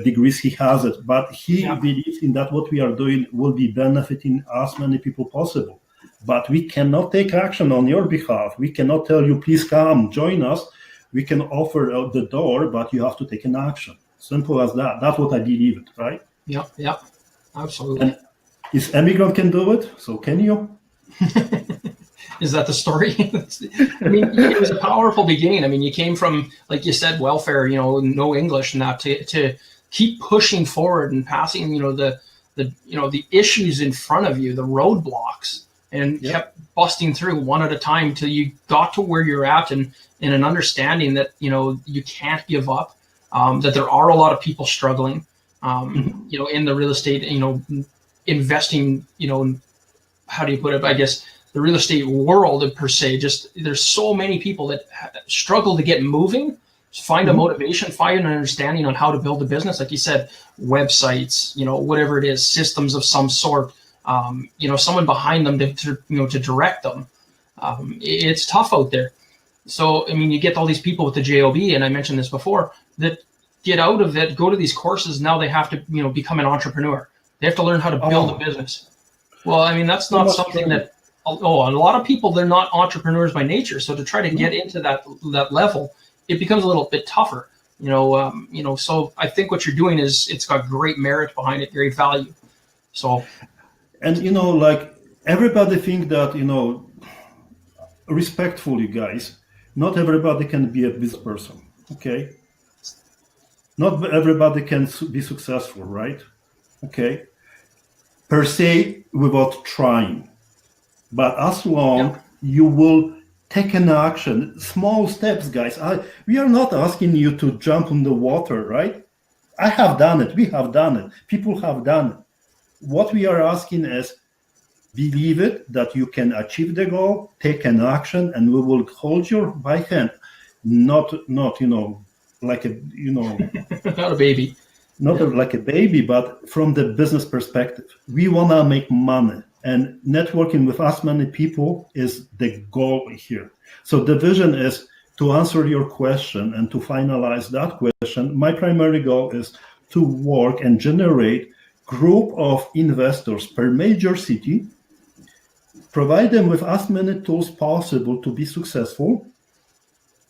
[SPEAKER 1] degrees he has it, but he believes in that what we are doing will be benefiting as many people possible. But we cannot take action on your behalf. We cannot tell you, please come, join us. We can offer out the door, but you have to take an action. Simple as that. That's what I believe it, right?
[SPEAKER 2] Yeah, absolutely.
[SPEAKER 1] And if immigrant can do it, so can you?
[SPEAKER 2] Is that the story? I mean, it was a powerful beginning. I mean, you came from, like you said, welfare, no English, and that to keep pushing forward and passing, the issues in front of you, the roadblocks, and kept busting through one at a time till you got to where you're at, and in an understanding that you can't give up, that there are a lot of people struggling, in the real estate, investing, how do you put it? I guess the real estate world per se, just there's so many people that struggle to get moving, find a motivation, find an understanding on how to build a business. Like you said, websites, whatever it is, systems of some sort, someone behind them to direct them. It's tough out there. So, I mean, you get all these people with the JOB, and I mentioned this before, that get out of it, go to these courses. Now they have to, become an entrepreneur. They have to learn how to build a business. Well, I mean, that's not something that, a lot of people, they're not entrepreneurs by nature. So to try to get into that level, it becomes a little bit tougher, so I think what you're doing it's got great merit behind it, great value. So,
[SPEAKER 1] and, like everybody think that, respectfully, guys, not everybody can be a business person. Okay. Not everybody can be successful, right? Okay. Per se, without trying. But as long you will take an action, small steps, guys. We are not asking you to jump in the water, right? I have done it. We have done it. People have done it. What we are asking is, believe it, that you can achieve the goal, take an action, and we will hold your by hand. Not like a,
[SPEAKER 2] not a baby.
[SPEAKER 1] Not like a baby, but from the business perspective. We want to make money. And networking with as many people is the goal here. So the vision is to answer your question and to finalize that question. My primary goal is to work and generate group of investors per major city, provide them with as many tools possible to be successful.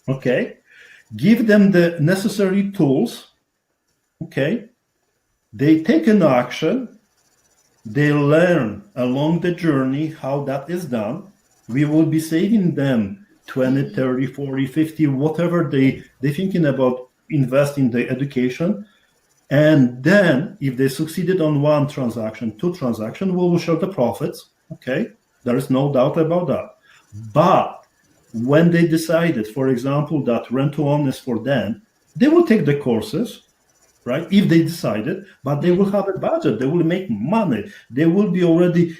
[SPEAKER 1] Okay. Give them the necessary tools. Okay. They take an action. They learn along the journey how that is done. We will be saving them 20, 30, 40, 50, whatever they're thinking about investing the education. And then if they succeeded on one transaction, two transactions, we will share the profits. Okay, there is no doubt about that. But when they decided, for example, that rent to own is for them, they will take the courses. Right? If they decided, but they will have a budget, they will make money, they will be already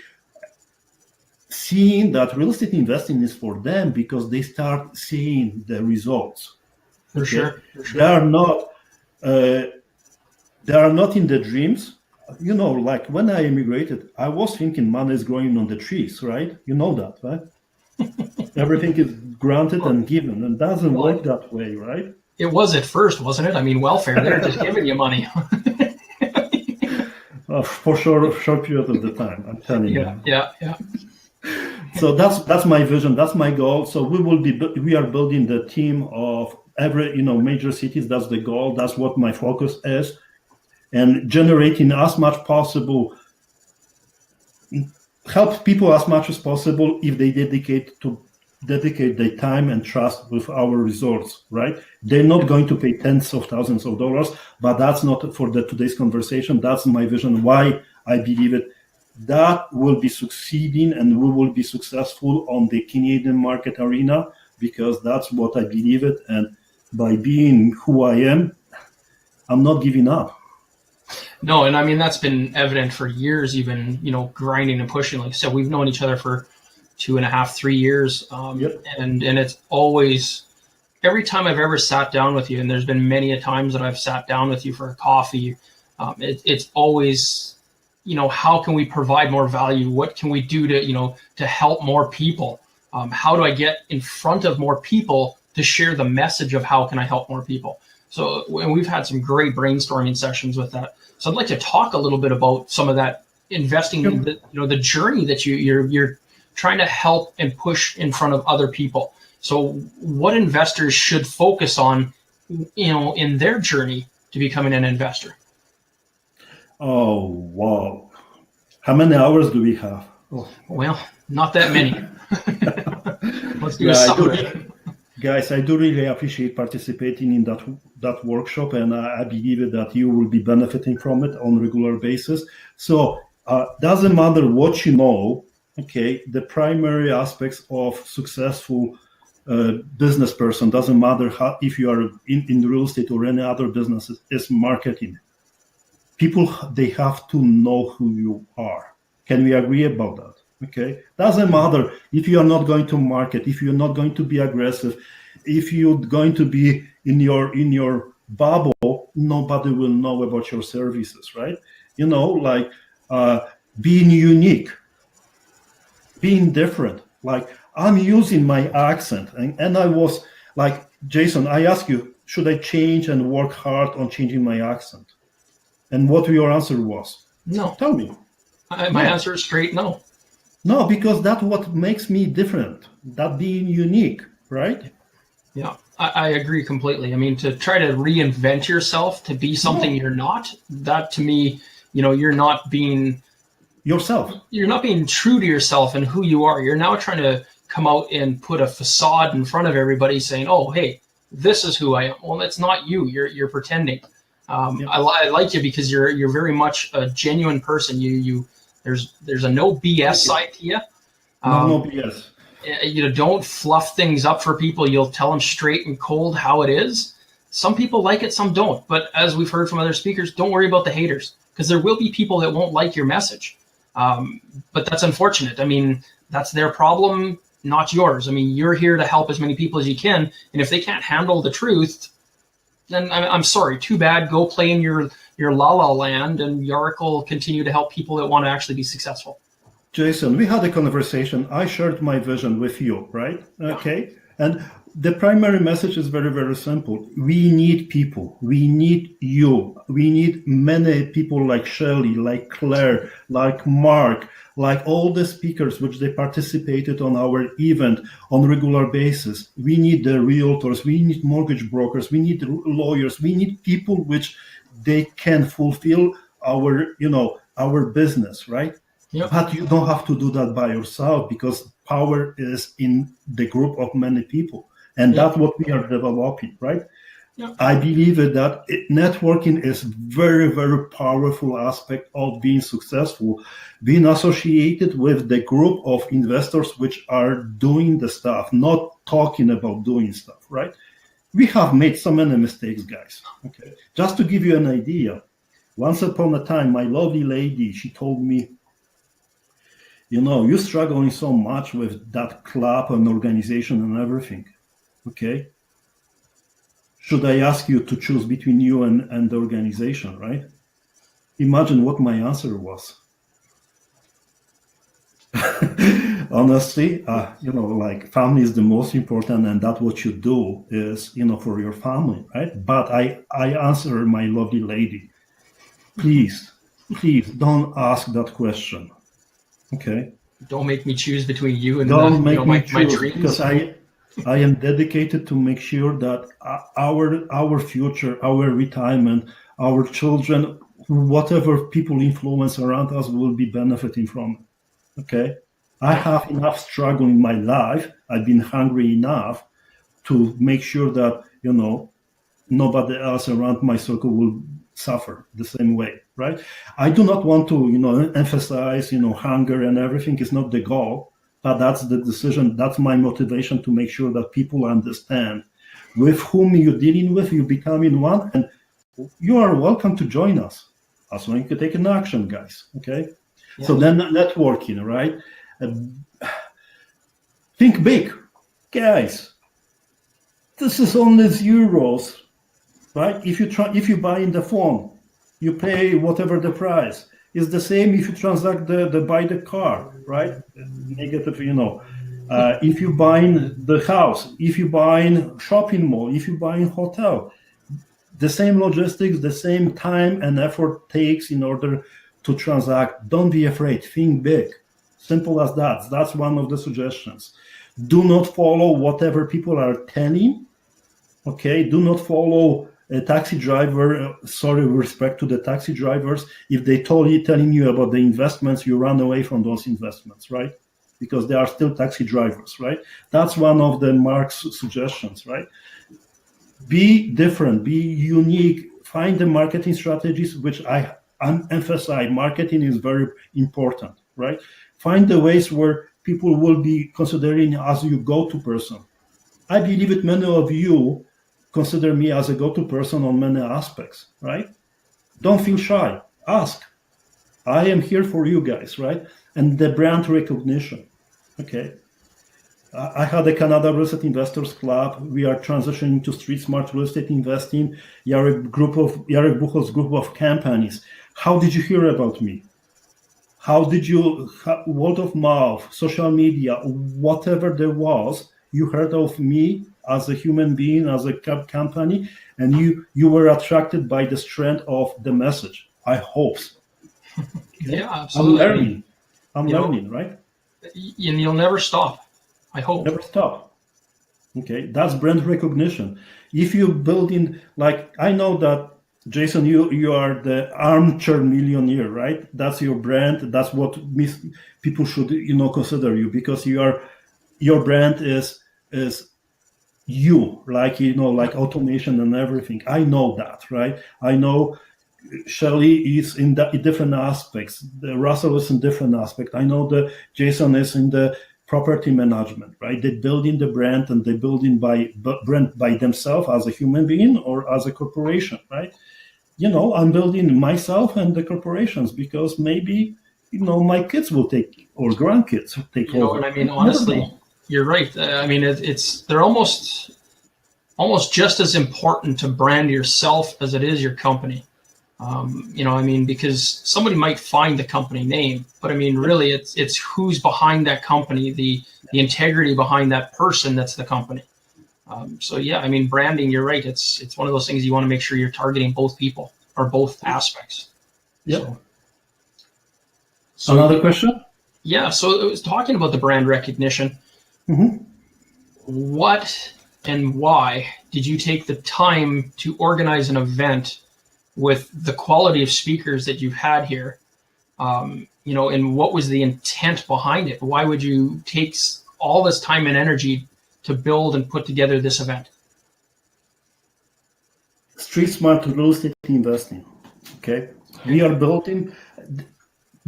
[SPEAKER 1] seeing that real estate investing is for them because they start seeing the results.
[SPEAKER 2] For sure.
[SPEAKER 1] They are not in the dreams. Like when I immigrated, I was thinking money is growing on the trees, right? You know that, right? Everything is granted and given, and doesn't work that way, right?
[SPEAKER 2] It was at first, wasn't it? I mean, welfare, they're just giving you money.
[SPEAKER 1] For sure, short period of the time, I'm telling you.
[SPEAKER 2] Yeah.
[SPEAKER 1] So that's my vision, that's my goal. So we are building the team of every, major cities. That's the goal. That's what my focus is. And generating as much possible, help people as much as possible if they dedicate their time and trust with our resorts, right? They're not going to pay tens of thousands of dollars, but that's not for today's conversation. That's my vision, why I believe it. That will be succeeding and we will be successful on the Canadian market arena because that's what I believe it. And by being who I am, I'm not giving up.
[SPEAKER 2] No, and I mean, that's been evident for years, even, grinding and pushing. Like I said, we've known each other for 2.5, 3 years. And it's always, every time I've ever sat down with you, and there's been many a times that I've sat down with you for a coffee, it's always, how can we provide more value? What can we do to help more people? How do I get in front of more people to share the message of how can I help more people. So we've had some great brainstorming sessions with that. So I'd like to talk a little bit about some of that investing, the journey that you're trying to help and push in front of other people. So what investors should focus on, in their journey to becoming an investor?
[SPEAKER 1] Oh, wow. How many hours do we have? Oh.
[SPEAKER 2] Well, not that many. Let's do a summary.
[SPEAKER 1] Guys, I do really appreciate participating in that workshop, and I believe that you will be benefiting from it on a regular basis. So doesn't matter what you know, okay, the primary aspects of successful business person, doesn't matter if you are in real estate or any other businesses, is marketing. People, they have to know who you are. Can we agree about that? Okay, doesn't matter if you are not going to market, if you're not going to be aggressive, if you're going to be in your bubble, nobody will know about your services, right? Being unique, being different. Like, I'm using my accent, and I was like, Jason, I asked you, should I change and work hard on changing my accent? And what your answer was?
[SPEAKER 2] No.
[SPEAKER 1] Tell me.
[SPEAKER 2] My answer is straight no.
[SPEAKER 1] No, because that's what makes me different, that being unique, right?
[SPEAKER 2] Yeah, I agree completely. I mean, to try to reinvent yourself to be something you're not, that to me, you're not being
[SPEAKER 1] yourself.
[SPEAKER 2] You're not being true to yourself and who you are. You're now trying to come out and put a facade in front of everybody saying, oh, hey, this is who I am. Well, that's not you. You're pretending. I like you because you're very much a genuine person. There's a no BS side to you.
[SPEAKER 1] No BS.
[SPEAKER 2] Don't fluff things up for people. You'll tell them straight and cold how it is. Some people like it, some don't. But as we've heard from other speakers, don't worry about the haters, because there will be people that won't like your message. But that's unfortunate. I mean, that's their problem, not yours. I mean, you're here to help as many people as you can. And if they can't handle the truth, then I'm sorry, too bad. Go play in your la la land, and Jarek will continue to help people that want to actually be successful.
[SPEAKER 1] Jason, we had a conversation. I shared my vision with you, right? Okay. And the primary message is very, very simple. We need people. We need you. We need many people like Shelley, like Claire, like Mark, like all the speakers which they participated on our event on a regular basis. We need the realtors. We need mortgage brokers. We need lawyers. We need people which they can fulfill our business, right? Yep. But you don't have to do that by yourself, because power is in the group of many people. And that's what we are developing, right? Yep. I believe that networking is very, very powerful aspect of being successful, being associated with the group of investors which are doing the stuff, not talking about doing stuff, right? We have made so many mistakes, guys. Okay, just to give you an idea, once upon a time, my lovely lady, she told me, you're struggling so much with that club and organization and everything. Okay. Should I ask you to choose between you and the organization, right? Imagine what my answer was. Honestly, like, family is the most important, and that's what you do is, for your family, right? But I answer my lovely lady, please don't ask that question. Okay.
[SPEAKER 2] Don't make me choose between you and
[SPEAKER 1] my
[SPEAKER 2] dreams.
[SPEAKER 1] Because I am dedicated to make sure that our future, our retirement, our children, whatever people influence around us will be benefiting from it. Okay. I have enough struggle in my life. I've been hungry enough to make sure that, nobody else around my circle will suffer the same way, right? I do not want to, emphasize, hunger and everything is not the goal, but that's the decision. That's my motivation to make sure that people understand with whom you're dealing with, you becoming one, and you are welcome to join us as long as you take an action, guys. Okay. Yeah. So then networking, right? Think big, guys. This is only zeros. Right? If you buy in the phone, you pay whatever the price. It's the same if you transact buy the car, right? Negative, If you buying the house, if you buying shopping mall, if you buying hotel, the same logistics, the same time and effort takes in order to transact. Don't be afraid. Think big. Simple as that. That's one of the suggestions. Do not follow whatever people are telling. Okay. Do not follow a taxi driver. Sorry, with respect to the taxi drivers. If they telling you about the investments, you run away from those investments, right? Because they are still taxi drivers, right? That's one of the Mark's suggestions, right? Be different, be unique, find the marketing strategies, which I emphasize. Marketing is very important, right? Find the ways where people will be considering as your go-to person. I believe that many of you consider me as a go-to person on many aspects, right? Don't feel shy, ask. I am here for you guys, right? And the brand recognition, okay? I had a Canada Real Estate Investors Club. We are transitioning to Street Smart Real Estate Investing. Jarek Bucholc's group of companies. How did you hear about me? How did you, word of mouth, social media, whatever there was, you heard of me as a human being, as a company, and you were attracted by the strength of the message. I hope so.
[SPEAKER 2] Yeah, absolutely.
[SPEAKER 1] I'm learning, right?
[SPEAKER 2] And you'll never stop. I hope.
[SPEAKER 1] Never stop. Okay, that's brand recognition. If you build in, like, I know that, Jason, you are the armchair millionaire, right? That's your brand. That's what people should, consider you, because your brand is you, like, like automation and everything. I know that, right? I know Shelley is in different aspects. The Russell is in different aspects. I know that Jason is in the property management, right? They build in the brand, and they build in brand by themselves as a human being or as a corporation, right? I'm building myself and the corporations, because maybe, my kids will take, or grandkids will take over.
[SPEAKER 2] And I mean, honestly, you're right. I mean, they're almost just as important to brand yourself as it is your company. Because somebody might find the company name, but I mean, really, it's who's behind that company, the integrity behind that person that's the company. So yeah, I mean, branding, you're right. It's one of those things you want to make sure you're targeting both people or both aspects.
[SPEAKER 1] Yeah.
[SPEAKER 2] So
[SPEAKER 1] another question?
[SPEAKER 2] Yeah. So it was talking about the brand recognition.
[SPEAKER 1] Mm-hmm.
[SPEAKER 2] What and why did you take the time to organize an event with the quality of speakers that you've had here, and what was the intent behind it? Why would you take all this time and energy to build and put together this event?
[SPEAKER 1] Street Smart Real Estate Investing. Okay. We are building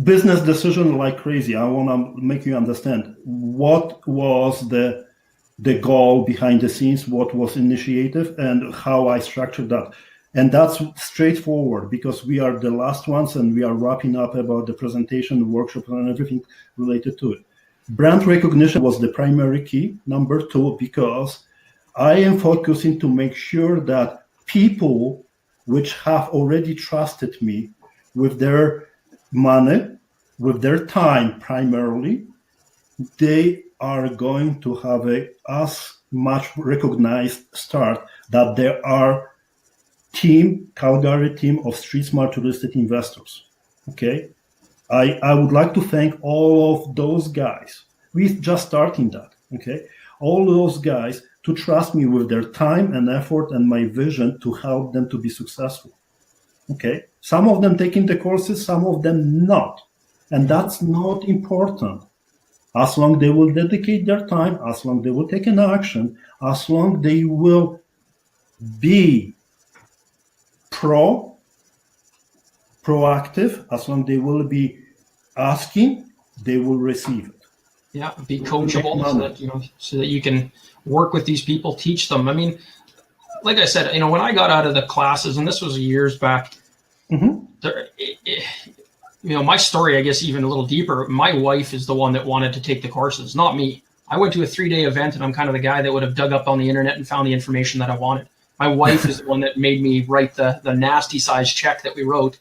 [SPEAKER 1] business decision like crazy. I want to make you understand what was the goal behind the scenes, what was initiative, and how I structured that. And that's straightforward, because we are the last ones and we are wrapping up about the presentation, the workshop, and everything related to it. Brand recognition was the primary key. Number two, because I am focusing to make sure that people which have already trusted me with their money, with their time primarily, they are going to have as much recognized start that there are Calgary team of Street Smart Real Estate Investors. Okay, I would like to thank all of those guys. We're just starting that. Okay, all those guys to trust me with their time and effort and my vision to help them to be successful. Okay, some of them taking the courses, some of them not, and that's not important. As long they will dedicate their time, as long they will take an action, as long they will be proactive, as long they will be asking, they will receive it.
[SPEAKER 2] Yeah, be coachable so that you can work with these people, teach them. I mean, like I said, when I got out of the classes, and this was years back, my story, I guess, even a little deeper. My wife is the one that wanted to take the courses, not me. I went to a 3-day event, and I'm kind of the guy that would have dug up on the internet and found the information that I wanted. My wife is the one that made me write the nasty size check that we wrote.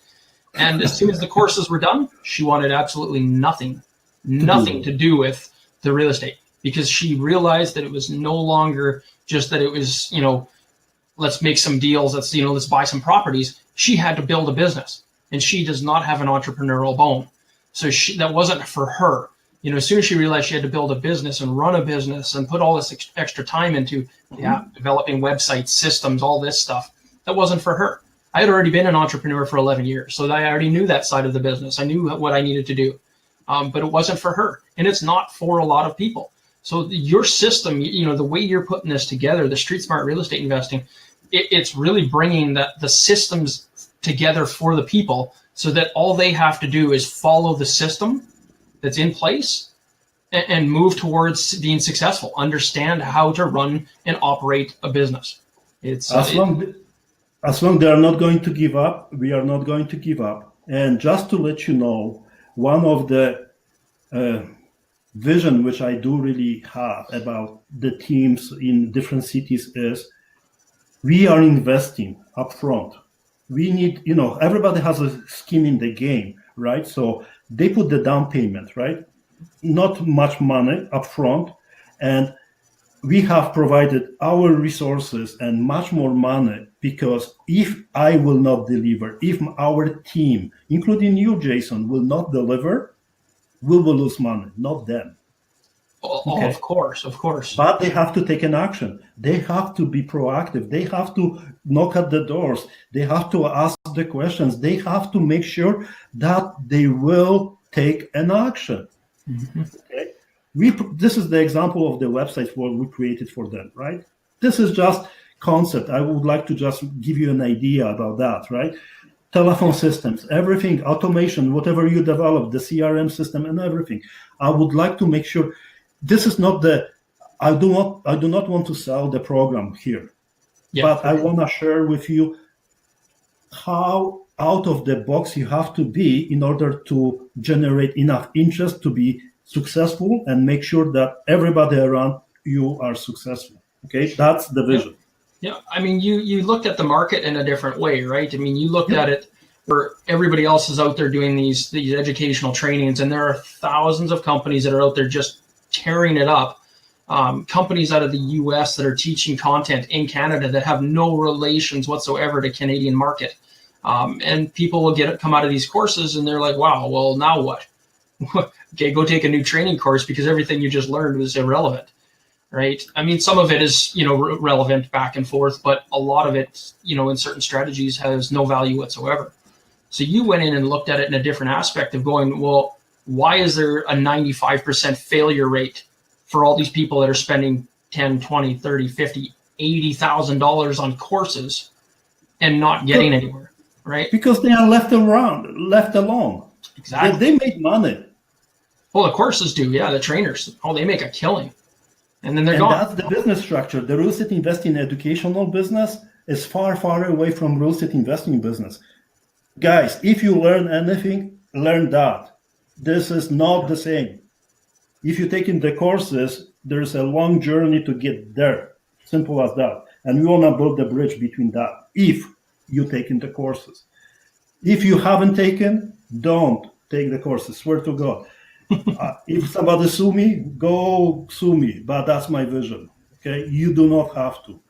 [SPEAKER 2] And as soon as the courses were done, she wanted absolutely nothing to do with the real estate. because she realized that it was no longer just that it was, let's make some deals, let's buy some properties. She had to build a business, and she does not have an entrepreneurial bone. So that wasn't for her. As soon as she realized she had to build a business and run a business and put all this extra time into developing websites, systems, all this stuff, that wasn't for her. I had already been an entrepreneur for 11 years, so I already knew that side of the business. I knew what I needed to do, but it wasn't for her, and it's not for a lot of people. So your system, the way you're putting this together, the Street Smart Real Estate Investing, it's really bringing the systems together for the people, so that all they have to do is follow the system that's in place and move towards being successful. Understand how to run and operate a business. It's as
[SPEAKER 1] long they are not going to give up, we are not going to give up. And just to let you know, one of the vision which I do really have about the teams in different cities is we are investing upfront. We need, everybody has a skin in the game, right? So they put the down payment, right? Not much money upfront, and we have provided our resources and much more money, because if I will not deliver, if our team, including you, Jason, will not deliver, we will lose money, not them.
[SPEAKER 2] Okay. Of course.
[SPEAKER 1] But they have to take an action. They have to be proactive. They have to knock at the doors. They have to ask the questions. They have to make sure that they will take an action. Mm-hmm. Okay. This is the example of the website what we created for them, right? This is just concept. I would like to just give you an idea about that, right? Telephone systems, everything, automation, whatever you develop, the CRM system and everything. I would like to make sure this is not I do not want to sell the program here, but I want to share with you how out of the box you have to be in order to generate enough interest to be successful and make sure that everybody around you are successful. Okay, that's the vision.
[SPEAKER 2] Yeah, I mean, you looked at the market in a different way, right? I mean, you looked at it where everybody else is out there doing these educational trainings, and there are thousands of companies that are out there just tearing it up. Companies out of the US that are teaching content in Canada that have no relations whatsoever to Canadian market. And people will come out of these courses and they're like, wow, well, now what? Okay, go take a new training course because everything you just learned was irrelevant, right? I mean, some of it is, relevant back and forth, but a lot of it, in certain strategies has no value whatsoever. So you went in and looked at it in a different aspect of going, well, why is there a 95% failure rate for all these people that are spending 10, 20, 30, 50, $80,000 on courses and not getting anywhere, right?
[SPEAKER 1] Because they are left alone.
[SPEAKER 2] Exactly.
[SPEAKER 1] They make money.
[SPEAKER 2] Well, the courses do, yeah. The trainers, they make a killing, and then they're gone.
[SPEAKER 1] That's the business structure. The real estate investing educational business is far, far away from real estate investing business. Guys, if you learn anything, learn that. This is not the same. If you're taking the courses, there's a long journey to get there. Simple as that. And we want to build the bridge between that. If you're taking the courses. If you haven't taken, don't take the courses. Swear to God. If somebody sue me, go sue me. But that's my vision. Okay, you do not have to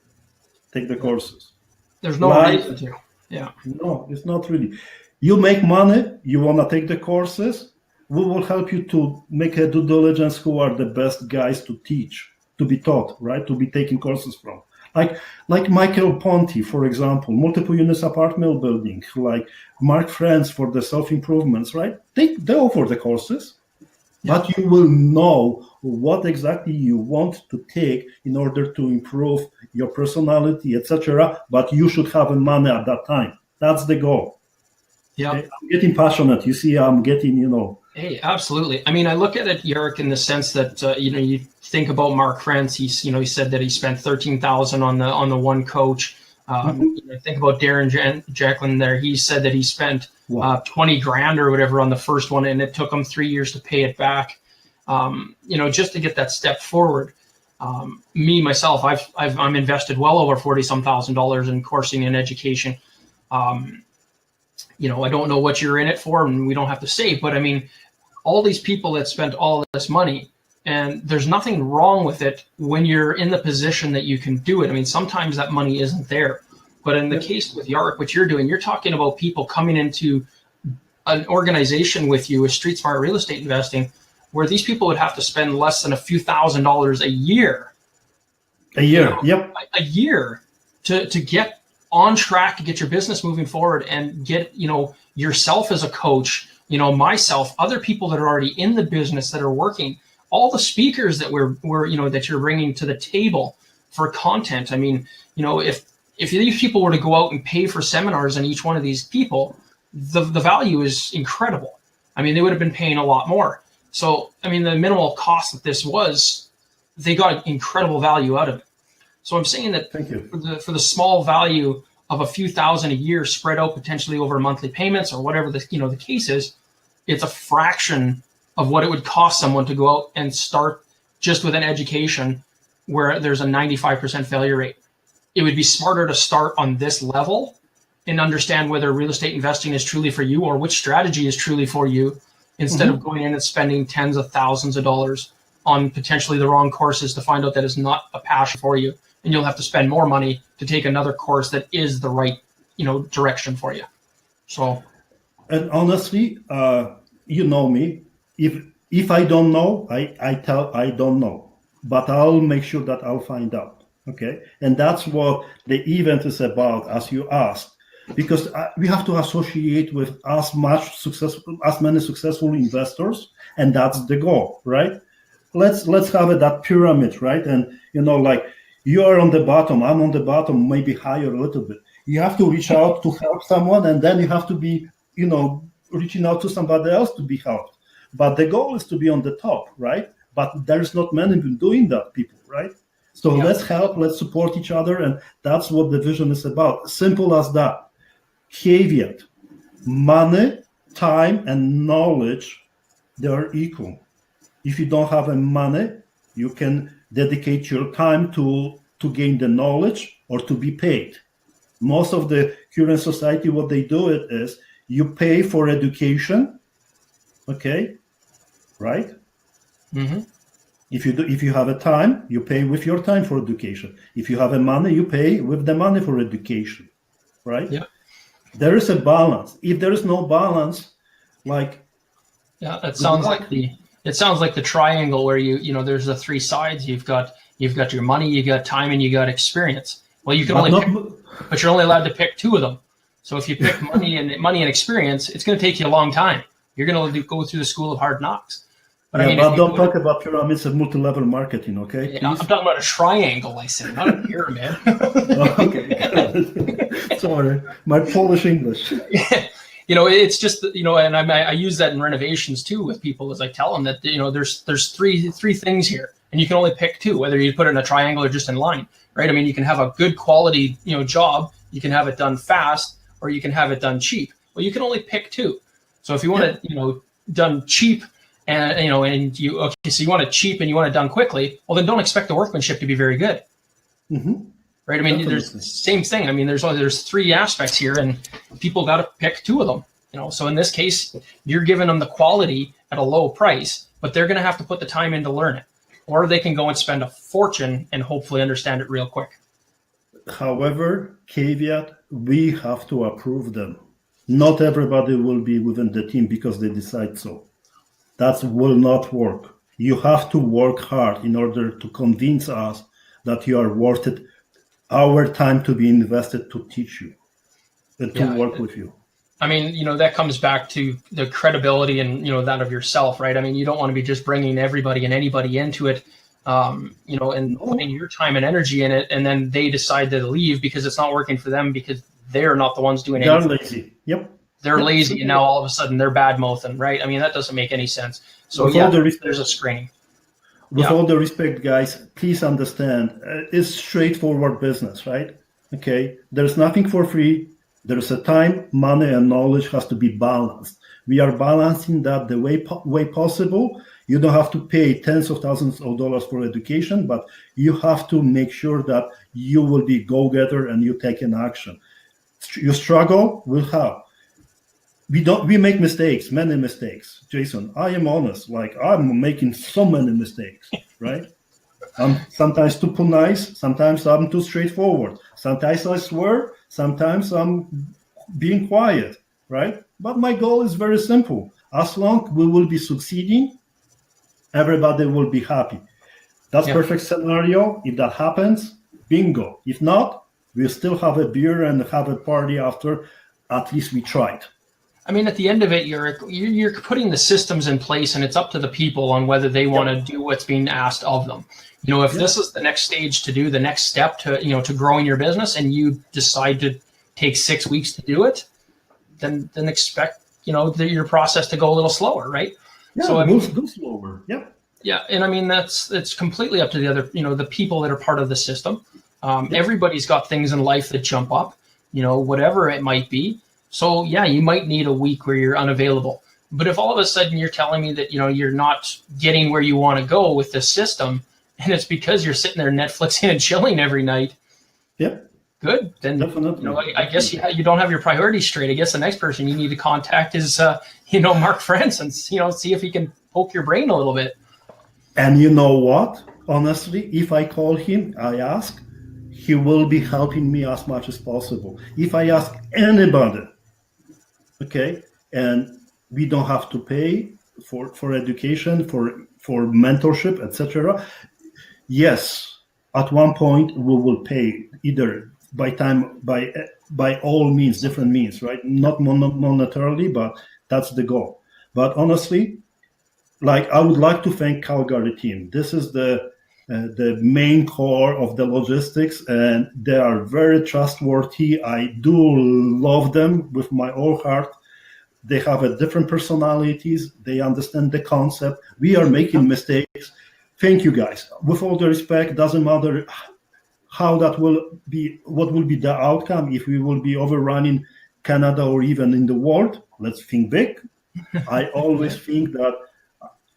[SPEAKER 1] take the courses.
[SPEAKER 2] There's no reason to. Yeah.
[SPEAKER 1] No, it's not really. You make money. You want to take the courses. We will help you to make a due diligence who are the best guys to teach, to be taught, right? To be taking courses from. Like Michael Ponti, for example, multiple units apartment building, like Mark Friends for the self-improvements, right? They offer the courses, but you will know what exactly you want to take in order to improve your personality, etc. But you should have money at that time. That's the goal. Yeah, okay? I'm getting passionate. You see, I'm getting,
[SPEAKER 2] Hey, absolutely. I mean, I look at it, Jarek, in the sense that you think about Mark France. He said that he spent $13,000 on the one coach. Think about Darren Jacqueline there. He said that he spent $20,000 or whatever on the first one, and it took him 3 years to pay it back. Just to get that step forward. Myself, I'm invested well over $40-some thousand in coursing and education. I don't know what you're in it for, and we don't have to say, but I mean, all these people that spent all this money, And there's nothing wrong with it when you're in the position that you can do it. I mean, sometimes that money isn't there. But in the case with Jarek, what you're doing, you're talking about people coming into an organization with you, with Street Smart Real Estate Investing, where these people would have to spend less than a few $1,000s a year.
[SPEAKER 1] A year, yep.
[SPEAKER 2] A year to get on track, to get your business moving forward, and get, yourself as a coach, myself, other people that are already in the business that are working, all the speakers that that you're bringing to the table for content. I mean, if these people were to go out and pay for seminars on each one of these people, the value is incredible. I mean, they would have been paying a lot more. So, I mean, the minimal cost that this was, they got incredible value out of it. So I'm saying that for the small value of a few thousand a year spread out potentially over monthly payments or whatever the case is, it's a fraction of what it would cost someone to go out and start just with an education where there's a 95% failure rate. It would be smarter to start on this level and understand whether real estate investing is truly for you or which strategy is truly for you, instead of going in and spending tens of thousands of dollars on potentially the wrong courses to find out that is not a passion for you. And you'll have to spend more money to take another course that is the right, direction for you. So.
[SPEAKER 1] And honestly, you know me, if I don't know, I tell I don't know, but I'll make sure that I'll find out. Okay. And that's what the event is about, as you asked, because we have to associate with as many successful investors. And that's the goal, right? Let's have that pyramid, right? And, like you are on the bottom, I'm on the bottom, maybe higher a little bit. You have to reach out to help someone, and then you have to be, reaching out to somebody else to be helped. But the goal is to be on the top, right? But there's not many doing that, people, right? So let's help, let's support each other. And that's what the vision is about. Simple as that. Caveat: money, time, and knowledge, they are equal. If you don't have money, you can dedicate your time to gain the knowledge or to be paid. Most of the current society, what they do it is you pay for education, okay, right?
[SPEAKER 2] Mm-hmm.
[SPEAKER 1] If you have a time, you pay with your time for education. If you have a money, you pay with the money for education, right?
[SPEAKER 2] Yeah.
[SPEAKER 1] There is a balance. If there is no balance,
[SPEAKER 2] it sounds like the triangle where there's the three sides. You've got your money, you got time, and you got experience. Well, you can but you're only allowed to pick two of them. So if you pick money and experience, it's going to take you a long time. You're going to go through the school of hard knocks. But
[SPEAKER 1] don't talk about pyramids and multi-level marketing, okay?
[SPEAKER 2] I'm talking about a triangle, I said, not a pyramid.
[SPEAKER 1] Okay. Sorry, my Polish English.
[SPEAKER 2] It's just, and I use that in renovations too with people, as I tell them that, there's three things here, and you can only pick two, whether you put it in a triangle or just in line, right? I mean, you can have a good quality, job, you can have it done fast, or you can have it done cheap. Well, you can only pick two. So if you want it, done cheap, so you want it cheap and you want it done quickly, well, then don't expect the workmanship to be very good.
[SPEAKER 1] Mm-hmm.
[SPEAKER 2] Right? I mean, there's the same thing. I mean, there's three aspects here, and people got to pick two of them. So in this case, you're giving them the quality at a low price, but they're going to have to put the time in to learn it, or they can go and spend a fortune and hopefully understand it real quick.
[SPEAKER 1] However, caveat, we have to approve them. Not everybody will be within the team because they decide so. That will not work. You have to work hard in order to convince us that you are worth it, our time to be invested to teach you and to work with you.
[SPEAKER 2] I mean, that comes back to the credibility and, that of yourself, right? I mean, you don't want to be just bringing everybody and anybody into it, and putting your time and energy in it, and then they decide to leave because it's not working for them because they're not the ones doing anything.
[SPEAKER 1] They're lazy. Yep.
[SPEAKER 2] They're lazy, and now all of a sudden they're bad mouthing, right? I mean, that doesn't make any sense. So there's a screening.
[SPEAKER 1] With all the respect, guys, please understand, it's straightforward business, right? Okay, there's nothing for free. There's a time, money, and knowledge has to be balanced. We are balancing that the way possible. You don't have to pay tens of thousands of dollars for education, but you have to make sure that you will be go-getter and you take an action. You struggle, we'll help. we make mistakes, many mistakes, Jason. I am honest. Like, I'm making so many mistakes, right? I'm sometimes too nice, sometimes I'm too straightforward, sometimes I swear, sometimes I'm being quiet, right? But my goal is very simple. As long we will be succeeding, everybody will be happy. That's perfect scenario. If that happens, bingo. If not, we'll still have a beer and have a party after. At least we tried.
[SPEAKER 2] I mean, at the end of it, you're putting the systems in place, and it's up to the people on whether they want to do what's being asked of them. You know, if this is the next stage to do, the next step to, you know, to growing your business, and you decide to take 6 weeks to do it, then expect, you know, your process to go a little slower, right?
[SPEAKER 1] Yeah, so I mean, go slower. Yeah.
[SPEAKER 2] Yeah, and I mean it's completely up to the other, you know, the people that are part of the system. Everybody's got things in life that jump up, you know, whatever it might be. So yeah, you might need a week where you're unavailable. But if all of a sudden you're telling me that, you know, you're not getting where you want to go with this system, and it's because you're sitting there Netflixing and chilling every night.
[SPEAKER 1] Yep.
[SPEAKER 2] Good. Then
[SPEAKER 1] definitely.
[SPEAKER 2] You know, I guess you don't have your priorities straight. I guess the next person you need to contact is, you know, Mark France, and, you know, see if he can poke your brain a little bit.
[SPEAKER 1] And you know what? Honestly, if I call him, I ask, he will be helping me as much as possible. If I ask anybody, okay, and we don't have to pay for education, for mentorship, etc. Yes, at one point we will pay either by all means, different means, right? Not monetarily, but that's the goal. But honestly, like, I would like to thank Calgary team. This is the main core of the logistics, and they are very trustworthy. I do love them with my whole heart. They have a different personalities. They understand the concept. We are making mistakes. Thank you, guys. With all the respect, doesn't matter how that will be, what will be the outcome if we will be overrunning Canada or even in the world. Let's think big. I always think that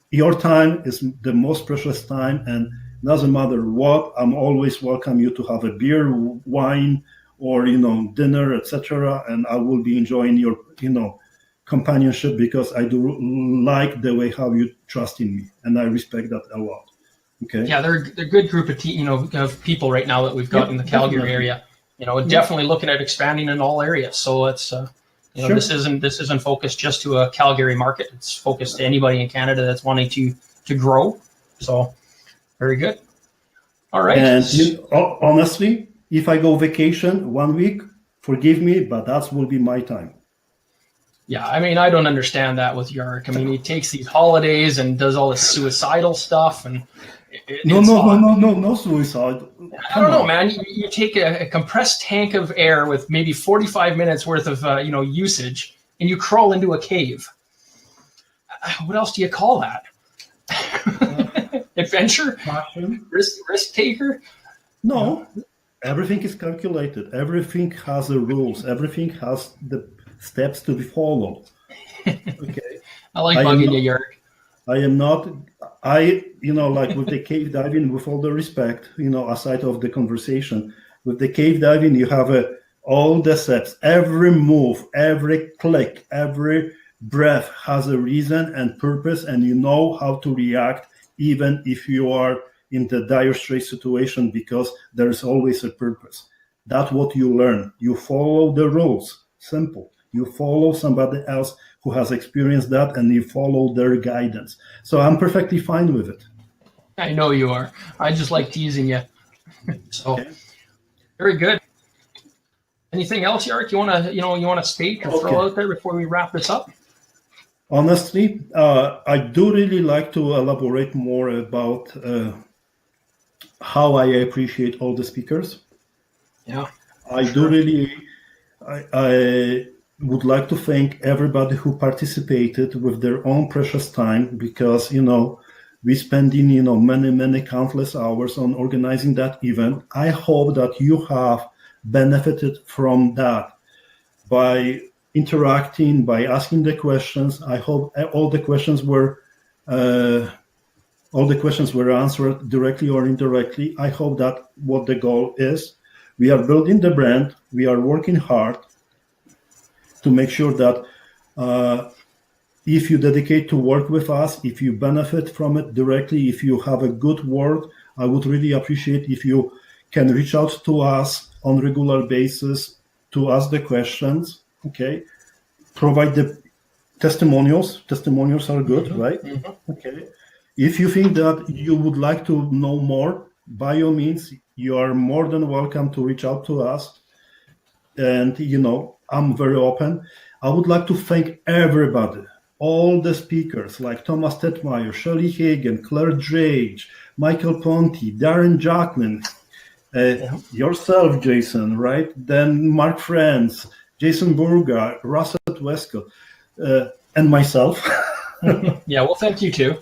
[SPEAKER 1] your time is the most precious time, and doesn't matter what, I'm always welcome you to have a beer, wine, or, you know, dinner, etc. And I will be enjoying your, you know, companionship, because I do like the way how you trust in me, and I respect that a lot. Okay.
[SPEAKER 2] Yeah, they're a good group of of people right now that we've got in the Calgary area. You know, definitely looking at expanding in all areas. So it's you know, this isn't focused just to a Calgary market. It's focused to anybody in Canada that's wanting to grow. So very good. All right.
[SPEAKER 1] And honestly, if I go vacation 1 week, forgive me, but that will be my time.
[SPEAKER 2] Yeah, I mean, I don't understand that with Jarek. I mean, he takes these holidays and does all this suicidal stuff, and
[SPEAKER 1] no suicide.
[SPEAKER 2] I don't know, man. You take a compressed tank of air with maybe 45 minutes worth of you know, usage, and you crawl into a cave. What else do you call that? Adventure? Risk taker?
[SPEAKER 1] No, everything is calculated. Everything has the rules. Everything has the steps to be followed. Okay.
[SPEAKER 2] I like bugging you, Jarek.
[SPEAKER 1] I am not, you know, like with the cave diving, with all the respect, you know, aside of the conversation, with the cave diving, you have all the steps, every move, every click, every breath has a reason and purpose, and you know how to react, even if you are in the dire straight situation, because there is always a purpose. That's what you learn. You follow the rules. Simple. You follow somebody else who has experienced that, and you follow their guidance. So I'm perfectly fine with it.
[SPEAKER 2] I know you are. I just like teasing you. So, okay. Very good. Anything else, Jarek, you want to state or throw out there before we wrap this up?
[SPEAKER 1] Honestly, I do really like to elaborate more about how I appreciate all the speakers.
[SPEAKER 2] Yeah.
[SPEAKER 1] I do really, I would like to thank everybody who participated with their own precious time, because, you know, we spending, you know, many countless hours on organizing that event. I hope that you have benefited from that by interacting, by asking the questions. I hope all the questions were answered directly or indirectly. I hope that what the goal is. We are building the brand. We are working hard to make sure that If you dedicate to work with us, if you benefit from it directly, if you have a good work, I would really appreciate if you can reach out to us on regular basis to ask the questions, okay? Provide the testimonials. Testimonials are good, right? Okay. If you think that you would like to know more, by all means, you are more than welcome to reach out to us. And, I'm very open. I would like to thank everybody, all the speakers like Thomas Tetmeyer, Shelley Hagen, Claire Drage, Michael Ponti, Darren Jacklin, yourself, Jason, right? Then Mark Franz, Jason Burga, Russell Wesco, and myself.
[SPEAKER 2] Yeah, well, thank you too.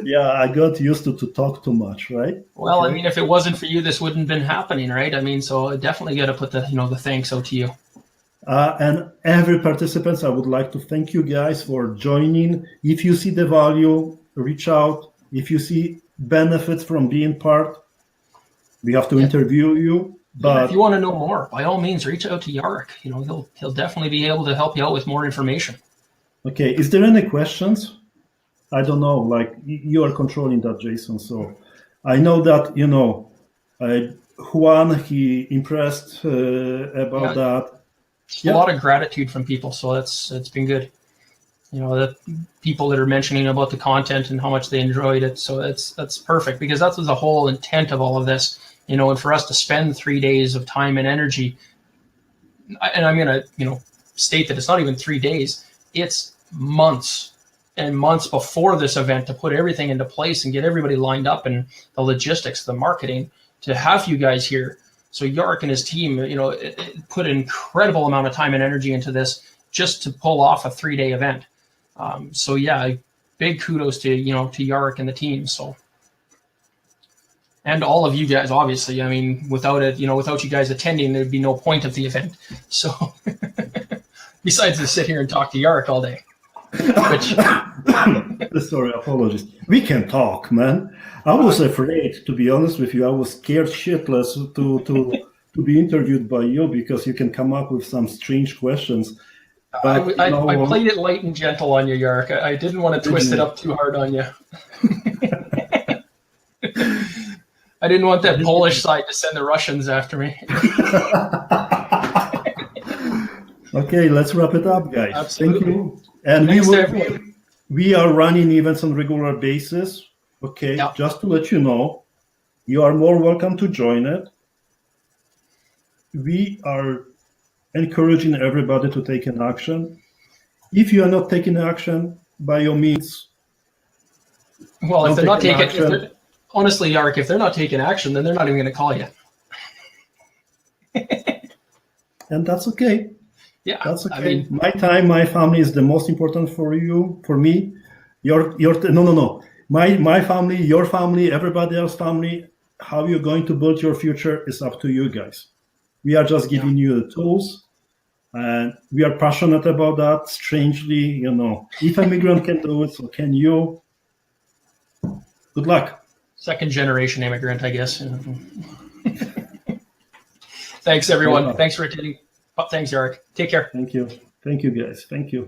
[SPEAKER 1] Yeah, I got used to talk too much, right?
[SPEAKER 2] Well, I mean, if it wasn't for you, this wouldn't have been happening, right? I mean, so I definitely got to put the thanks out to you.
[SPEAKER 1] And every participant, I would like to thank you guys for joining. If you see the value, reach out. If you see benefits from being part, we have to interview you. But
[SPEAKER 2] if you want to know more, by all means, reach out to Jarek. He'll definitely be able to help you out with more information.
[SPEAKER 1] Okay, is there any questions? I don't know, like you are controlling that, Jason. So I know that, Juan, he impressed about that.
[SPEAKER 2] A lot of gratitude from people. So it's been good. The people that are mentioning about the content and how much they enjoyed it. So that's perfect, because that's the whole intent of all of this, and for us to spend 3 days of time and energy. And I'm going to, state that it's not even 3 days. It's months and months before this event to put everything into place and get everybody lined up, and the logistics, the marketing, to have you guys here. So Jarek and his team, put an incredible amount of time and energy into this just to pull off a 3-day event. So yeah, big kudos to Jarek and the team. So, and all of you guys, obviously. I mean, without it, without you guys attending, there'd be no point of the event. So, besides to sit here and talk to Jarek all day.
[SPEAKER 1] Sorry, apologies. We can talk, man. I was afraid, to be honest with you. I was scared shitless to be interviewed by you, because you can come up with some strange questions. But,
[SPEAKER 2] I played it light and gentle on you, Jarek. I didn't want to twist it up too hard on you. I didn't want that Polish side to send the Russians after me.
[SPEAKER 1] Okay, let's wrap it up, guys.
[SPEAKER 2] Absolutely.
[SPEAKER 1] Thank you. And we are running events on a regular basis. Okay, Just to let you know, you are more welcome to join it. We are encouraging everybody to take an action. If you are not taking action, by all means.
[SPEAKER 2] Well, if they're not taking, honestly, Jarek, if they're not taking action, then they're not even going to call you.
[SPEAKER 1] And that's okay.
[SPEAKER 2] Yeah,
[SPEAKER 1] that's okay. I mean, my time, my family is the most important for you, for me. No. My family, your family, everybody else's family. How you're going to build your future is up to you guys. We are just giving you the tools, and we are passionate about that. Strangely, if a migrant can do it, so can you. Good luck.
[SPEAKER 2] Second generation immigrant, I guess. Thanks, everyone. Thanks for attending. Thanks, Jarek. Take care.
[SPEAKER 1] Thank you. Thank you, guys. Thank you.